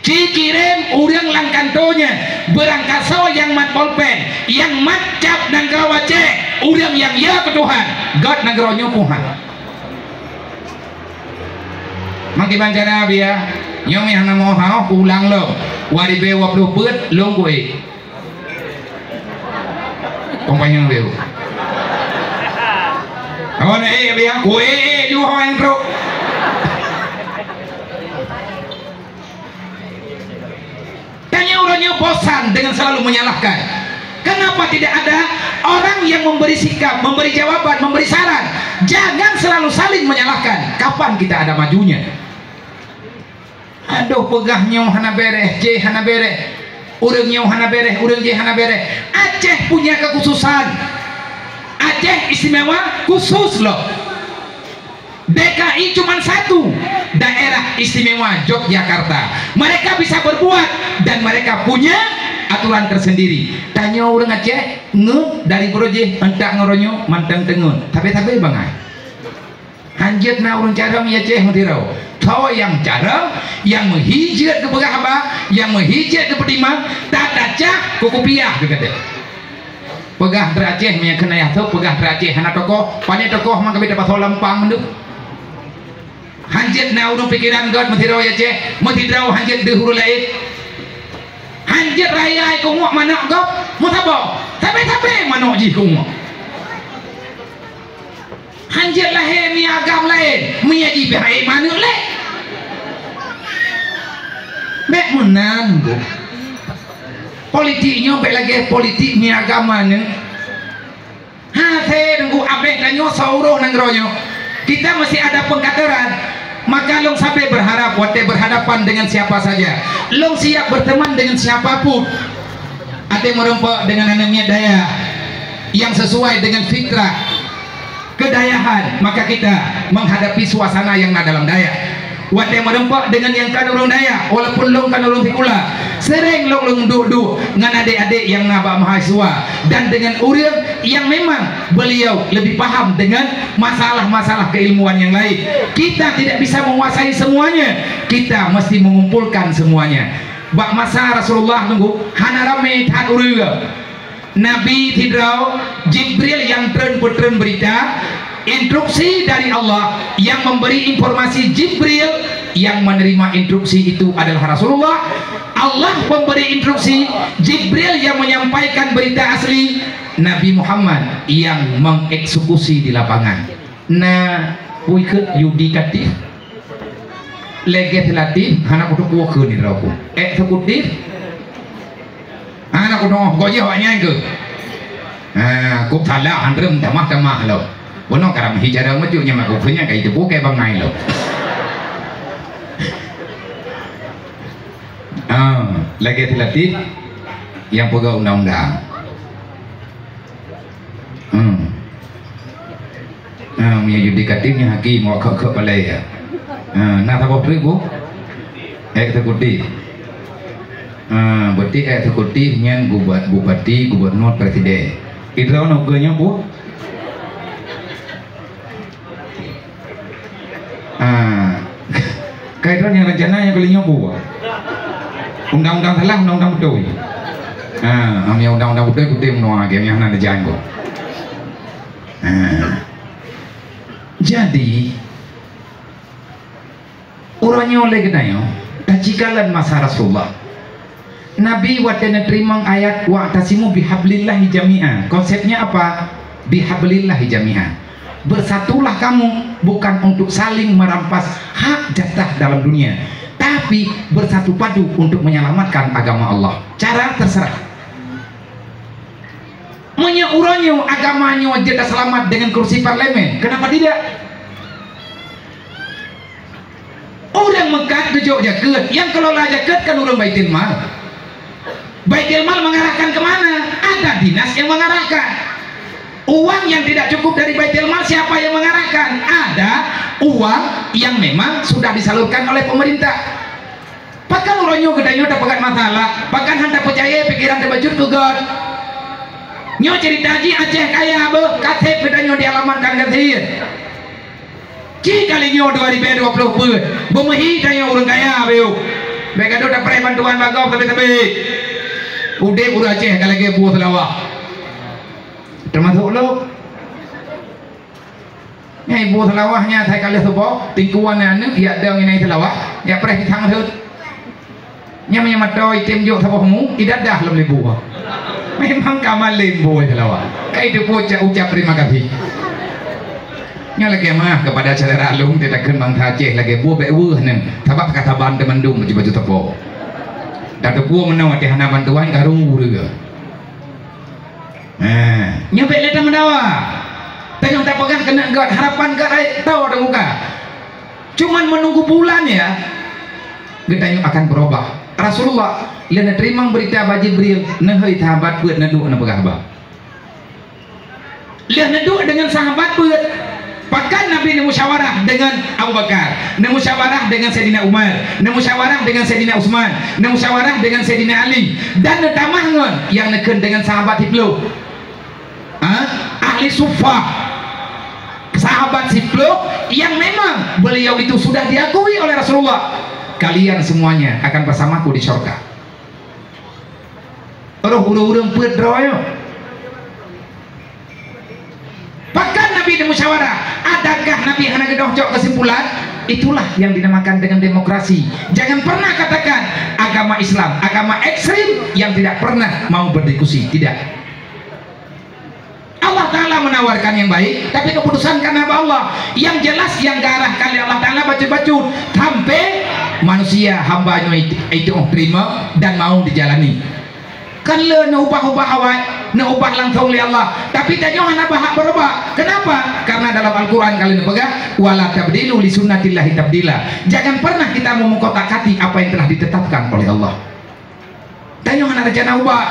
Ci kirim urang lang kantonya berangkaso yang mat polpen, yang mat cap dan kawace, urang yang ya ke Tuhan, God nageronyo Tuhan. Mangki bancana biya, nyong yang namo hao pulang lo, wari bewa puluh put long gue. Kompanyang beu. Kawan biar kue juga yang pro. Nyo bosan dengan selalu menyalahkan. Kenapa tidak ada orang yang memberi sikap, memberi jawaban, memberi saran? Jangan selalu saling menyalahkan. Kapan kita ada majunya? Aduh, pegah nyo hana bereh, je hana bereh, urang nyo hana bereh, urang je hana bereh. Aceh punya kekhususan. Aceh istimewa khusus loh. DKI cuma satu, daerah istimewa Yogyakarta. Mereka bisa berbuat dan mereka punya aturan tersendiri. Tanya orang Aceh nge dari broje entak ngoronyo mantang tengun tapi bangai hanjat na orang cara mi Aceh mentirau tahu yang cara yang menghijat ke Pegahaba, yang menghijat ke Pedimang tak dacah kukupiah kata pegah Aceh mi kena ya tu pegah Aceh hana tokoh pada tokoh maka beda pasal lampang mendu hanjat na orang pikiran god mentirau Aceh mentirau hanjat dehur lain hanjat raya ku muak manak gop mu sabo tapi manok ji ku muak hanjat lahir mi agam lain mi ji bahai manuk le mek menan bu politiknya baik lagi politik mi agama ne ha se nunggu abeh danyo sauruh nang ronyo kita mesti ada pengkateran. Maka long sampai berharap wate berhadapan dengan siapa saja, long siap berteman dengan siapapun, ate merempok dengan anaknya daya yang sesuai dengan fitrah kedayahan, maka kita menghadapi suasana yang ada dalam daya. Wate merempok dengan yang kan urang daya walaupun long kan urang tikula sering long duduk dengan adik-adik yang naba mahasiswa dan dengan urang yang memang beliau lebih paham dengan masalah-masalah keilmuan yang lain. Kita tidak bisa menguasai semuanya, kita mesti mengumpulkan semuanya. Bak masa Rasulullah nunggu hana rame tat urang Nabi Tidrau Jibril yang tren berita instruksi dari Allah, yang memberi informasi Jibril, yang menerima instruksi itu adalah Rasulullah. Allah memberi instruksi, Jibril yang menyampaikan berita asli, Nabi Muhammad yang mengeksekusi di lapangan. Nah, puiket yudikatif legislatif anak kudu kuah ke ni raku eksekutif anak kudu goje awaknya ke ku salah handrem tamah lo bono karam hijara majunya mak kunya kayak itu kayak bangai lo legislatif yang pegang undang-undang yudikatifnya hakim mau ke balai ya nah apa bu eksekutif berarti eksekutifnya bupati gubernur presiden itu noganya bu kaitan yang rencananya kalinya bu undang-undang salah undang-undang betul undang-undang betul kita menolak yang ada jangan jadi orangnya oleh kenayo tajikalan masa Rasulullah Nabi watena terima ayat wa'tasimu bihablillahi jami'an. Konsepnya apa? Bihablillahi jami'an. Bersatulah kamu bukan untuk saling merampas hak jatah dalam dunia, tapi bersatu padu untuk menyelamatkan agama Allah. Cara terserah. Uranyo agamanya jeda selamat dengan kursi parlemen. Kenapa tidak? Orang Mekah tujuh jaket, yang kelola jaket kan orang Baitul Mal. Baitul Mal mengarahkan kemana? Ada dinas yang mengarahkan. Uang yang tidak cukup dari Baitul Mal siapa yang mengarahkan? Ada uang yang memang sudah disalurkan oleh pemerintah. Pakan uranyo gedanya udah pegat masalah, pakan hantar percaya pikiran terbajut ke God. Nyo cerita ji Aceh kaya be KTP gedanya dialamatkan kasih. Ki kali nyo 2020 pun bemehi daya orang kaya beu. Mereka tu dapat bantuan bagau tapi udah Aceh kalau ke buah selawah. Termasuk lo. Nyai buah selawahnya saya kali sebab tingkuan anu dia ada yang naik selawah, ya pernah ditang tu. Nya menyamatai tim jok sabamu tidak dah lebih buah. Memang kamal lembo selawah. Itu ucap terima kasih. Nya lagi mah kepada saudara alung tidak kembang Aceh lagi buah bewu nen. Sebab kata ban temandung baju tepo. tak tepuh menawa di hana bantuan karu juga. Nyampe leta mendawa. Tengok tak pegang kena God harapan God tahu ada muka. Cuman menunggu bulan ya. Kita akan berubah. Rasulullah lena terima berita ba Jibril nehoi sahabat buat nadu na pegah ba. Lihat nadu dengan sahabat buat bahkan Nabi musyawarah dengan Abu Bakar, musyawarah dengan Sayyidina Umar, musyawarah dengan Sayyidina Utsman, musyawarah dengan Sayyidina Ali, dan tamahun yang neken dengan sahabat Hiblu, ahli sufah, sahabat Hiblu yang memang beliau itu sudah diakui oleh Rasulullah. Kalian semuanya akan bersamaku di surga. Urung-urung pedroyo. Bahkan Nabi di musyawarah, adakah Nabi hanya gedong-jok kesimpulan? Itulah yang dinamakan dengan demokrasi. Jangan pernah katakan agama Islam, agama ekstrim yang tidak pernah mau berdiskusi. Tidak. Allah Ta'ala menawarkan yang baik, tapi keputusan karena Allah. Yang jelas yang ke arah kali Allah Ta'ala baca-baca sampai manusia hambanya itu terima dan mau dijalani. Kan le na ubah-ubah awak, na ubah langsung oleh Allah. Tapi tanya hana bahak berubah. Kenapa? Karena dalam Al-Quran kalian pegang wala tabdilu li sunnatillahi tabdila. Jangan pernah kita memengkotak-kati apa yang telah ditetapkan oleh Allah. Tanya hana rencana ubah.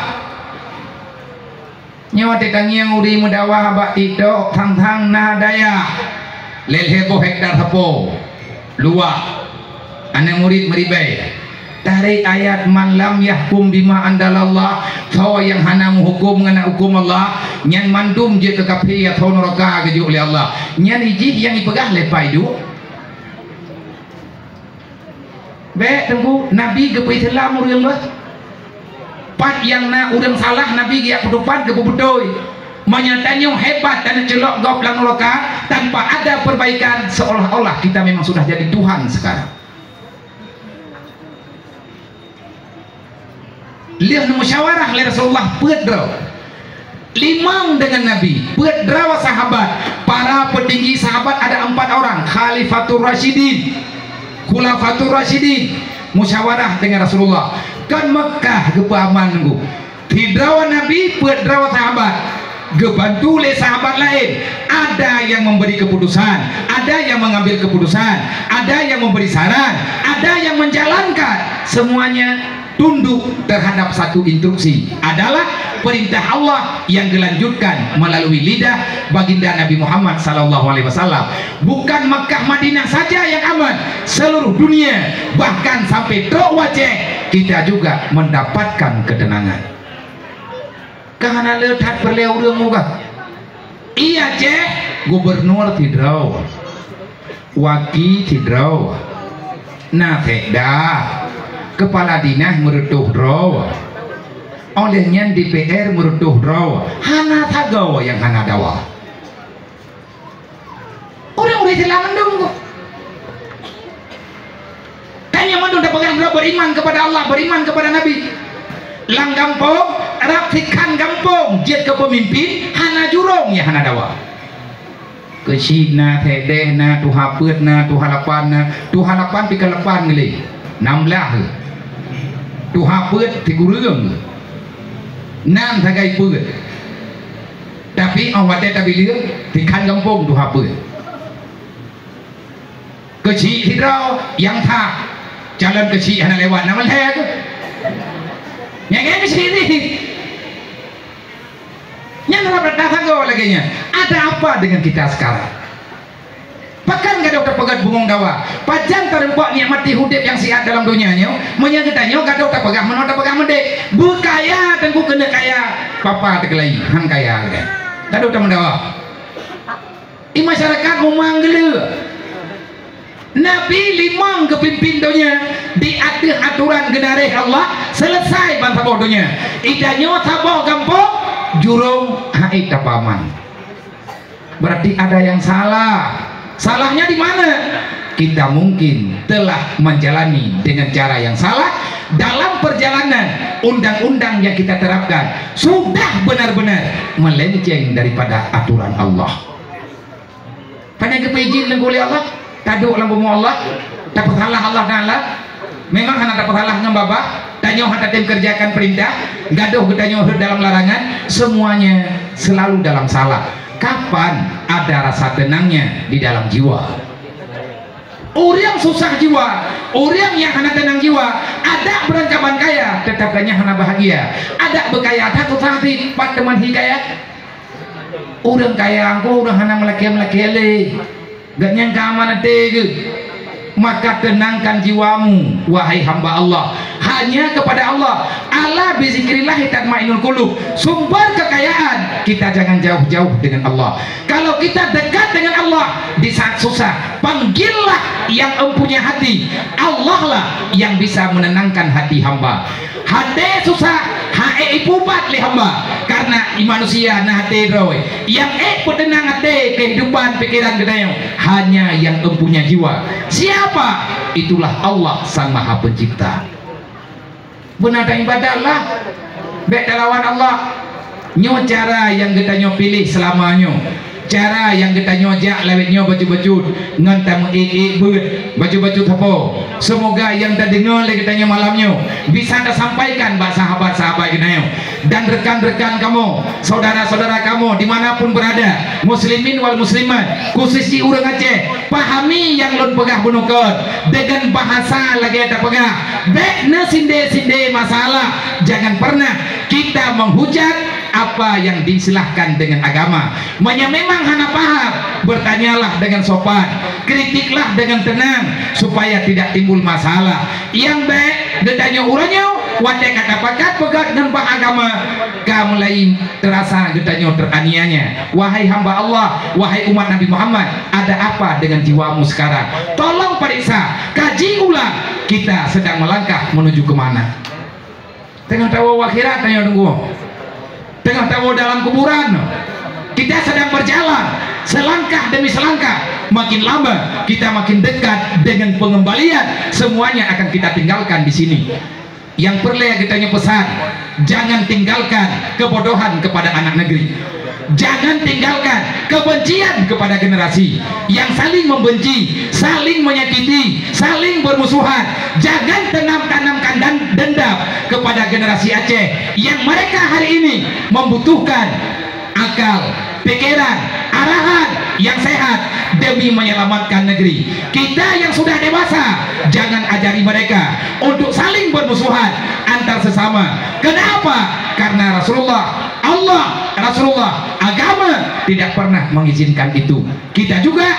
Nyawa tetangi yang uri mudawa bak tidok thang-thang na daya. Lel hebo hektar hepo. Luak. Anak murid meribai. Dari ayat man lam yahkum bima andalallah, tahu yang hana menghukum mengenai hukum Allah, nyan mandum je ke kafe ya tahu neraka keju oleh Allah, nyan ijih yang dipegah lepai du. Baik tunggu Nabi ke Islam urang lah. Pat yang na urang salah Nabi dia kedupan ke bubutoi. Menyatanya hebat dan celok gop lang neraka tanpa ada perbaikan, seolah-olah kita memang sudah jadi Tuhan sekarang. Lihat musyawarah oleh Rasulullah pedraw limang dengan Nabi pedraw sahabat para petinggi sahabat ada 4 orang Khalifatul Rasyidin Khulafatul Rasyidin musyawarah dengan Rasulullah kan Mekah kepaman nunggu pedraw Nabi pedraw sahabat gebantu oleh sahabat lain ada yang memberi keputusan ada yang mengambil keputusan ada yang memberi saran ada yang menjalankan semuanya tunduk terhadap satu instruksi adalah perintah Allah yang dilanjutkan melalui lidah baginda Nabi Muhammad SAW. Bukan Makkah Madinah saja yang aman, seluruh dunia bahkan sampai Tok Wajah kita juga mendapatkan ketenangan. Karena letak berleu muka. Iya ceh, gubernur tidraw, wakil tidraw, nafeda. Kepala dinas merutuh draw olehnya DPR merutuh draw hana tagawa yang hana dawa orang udah jelas mendung tanya mendung dah pegang draw beriman kepada Allah beriman kepada Nabi lang gampong rapikan gampong jet ke pemimpin hana jurong ya hana dawa kesina tedeh na tuhaput na tuhalapan pikalapan geli 16 tu hapet ti gurung nan thagai put tapi awak teh tabilia ti kan kampung tu hapet kecil hidrau yang tha jalan kecil hana lewat nama leh tu yang kecil ni yang nak datang go lagi nya ada apa dengan kita sekarang bahkan gak ada terpegat bungong dawa pajan terempak nikmati hudip yang sihat dalam dunianya menyangkutanya gak ada terpegat menolak terpegat mendek berkaya tentu kena kaya papa terkelai han kaya gak ada termendawa di masyarakat memanggil Nabi limang kepimpin dunia di atas aturan genareh Allah selesai bantah bodohnya idanya tabah gampang jurung haid tapaman berarti ada yang salah. Salahnya di mana? Kita mungkin telah menjalani dengan cara yang salah dalam perjalanan undang-undang yang kita terapkan sudah benar-benar melenceng daripada aturan Allah. Pada kepejin oleh Allah, taduk lampu Allah, dapat halah Allah Taala. Memang hanya dapat halah dengan babah, tanyo hatatim kerjakan perintah, gaduh getanyo dalam larangan, semuanya selalu dalam salah. Kapan ada rasa tenangnya di dalam jiwa? Orang susah jiwa, orang yang hana tenang jiwa, ada berangkapan kaya, tetap kanya hana bahagia. Ada berkaya, ada susah hati, pak teman hikayat. Orang kaya aku, orang hana melaki-melaki, gak nyangka mana tege. Maka tenangkan jiwamu wahai hamba Allah, hanya kepada Allah. Ala bizikrillah tatmainnul qulub. Sumber kekayaan kita jangan jauh-jauh dengan Allah. Kalau kita dekat dengan Allah di saat susah, panggillah yang mempunyai hati. Allah lah yang bisa menenangkan hati hamba. Hati susah, hati ipubat li hamba. Karena manusia nah hati roy. Yang petenang hati kehidupan pikiran gedayang hanya yang mempunyai jiwa. Siapa? Itulah Allah Sang Maha Pencipta. Benar ibadah lah. Baik lawan Allah. Nyo cara yang kita nyo pilih selamanya. Cara yang kita nyojak lewatnya baju-baju ngantam baju-baju tapo. Semoga yang tak dengar lagi tanya malamnya bisa anda sampaikan bah sahabat-sahabat kita dan rekan-rekan kamu, saudara-saudara kamu dimanapun berada, muslimin wal muslimat, khususnya orang Aceh, pahami yang lon pegah bunukot dengan bahasa lagi tak pegah. Bek na sinde-sinde masalah. Jangan pernah kita menghujat apa yang disilahkan dengan agama. Memang hana paham, bertanyalah dengan sopan, kritiklah dengan tenang supaya tidak timbul masalah. Yang baik ditanya uranya wadah kata pakat pegat dengan bah agama, kamu mulai terasa ditanya teranianya. Wahai hamba Allah, wahai umat Nabi Muhammad, ada apa dengan jiwamu sekarang? Tolong periksa, kaji ulang, kita sedang melangkah menuju kemana? Tengah tahu akhirat tanya tunggu, tengah tahu dalam kuburan. Kita sedang berjalan selangkah demi selangkah. Makin lama kita makin dekat dengan pengembalian. Semuanya akan kita tinggalkan di sini. Yang perlu yang kita pesan, jangan tinggalkan kebodohan kepada anak negeri. Jangan tinggalkan kebencian kepada generasi yang saling membenci, saling menyakiti, saling bermusuhan. Jangan tanamkan dendam kepada generasi Aceh yang mereka hari ini membutuhkan akal, pikiran, arahan yang sehat demi menyelamatkan negeri. Kita yang sudah dewasa jangan ajari mereka untuk saling bermusuhan antar sesama. Kenapa? Karena Rasulullah, Allah, Rasulullah, agama tidak pernah mengizinkan itu. Kita juga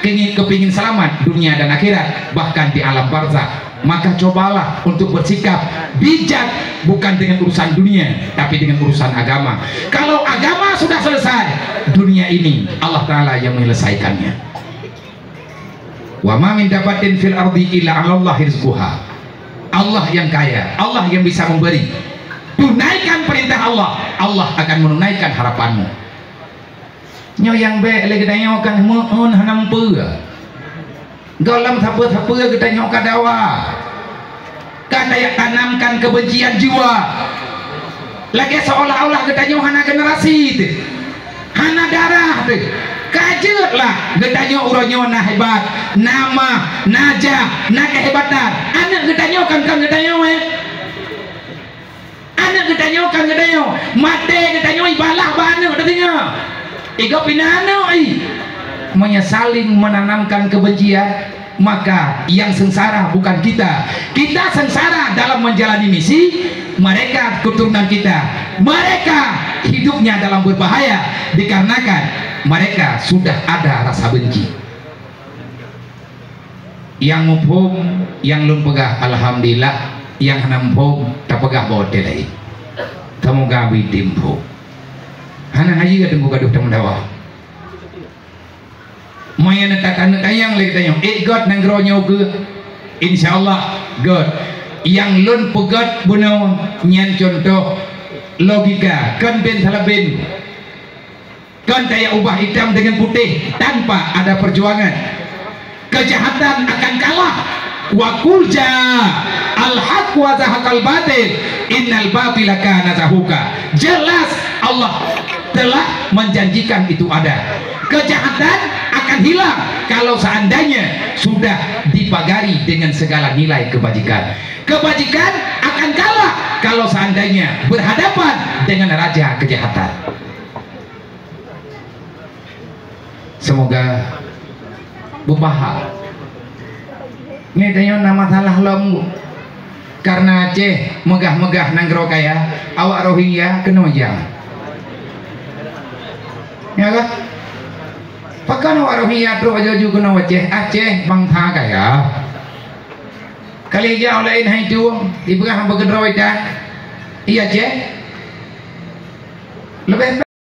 kepingin selamat dunia dan akhirat, bahkan di alam barzakh. Maka cobalah untuk bersikap bijak, bukan dengan urusan dunia tapi dengan urusan agama. Kalau agama sudah selesai, dunia ini Allah Ta'ala yang menyelesaikannya. Wa ma min dabatin fil ardi illa 'alallahi rizquha. Allah yang kaya, Allah yang bisa memberi. Tunaikan perintah Allah, Allah akan menunaikan harapanmu. Nyo yang baik lagi tanya kan muun hanam pura. Dalam thapa-thapa kita nyoka dawa. Kata yang tanamkan kebencian jiwa. Lagi seolah-olah kita nyoka hana generasi itu. Hana darah itu. Kajetlah kita nyoka uronyo na hebat, nama, najah, na kehebatan. Anak kita nyoka kan kita nyoka. Anak kita nyoka kan kita nyoka. Mate kita nyoka ibalah bana katanya. Ego pinano menyesaling menanamkan kebencian, maka yang sengsara bukan kita. Kita sengsara dalam menjalani misi. Mereka keturunan kita, mereka hidupnya dalam berbahaya dikarenakan mereka sudah ada rasa benci. Yang mumpung, yang lun pegah alhamdulillah, yang nampung tak pegah bote lagi. Kamu gawi timpo. Hana haji ka tunggu gaduh temen dawa. Maya netakan tayang lagi tayang. God nanggronyo ke. Insyaallah God. Yang lun pegat bunau nyan contoh logika kan ben salabin. Kan daya ubah hitam dengan putih tanpa ada perjuangan. Kejahatan akan kalah. Wa kulja al-haq wa zahaqal batil innal batila kana zahuqa. Jelas Allah telah menjanjikan itu ada. Kejahatan akan hilang kalau seandainya sudah dipagari dengan segala nilai kebajikan. Kebajikan akan kalah kalau seandainya berhadapan dengan raja kejahatan. Semoga bubaha ngedanya nama salah lom karena Aceh megah-megah nanggro kaya awak Rohingya kena aja ya kan pakan awak Rohingya tu aja juga kena Aceh bangsa kaya kali aja oleh ini itu ibu kan berkedra itu iya Aceh lebih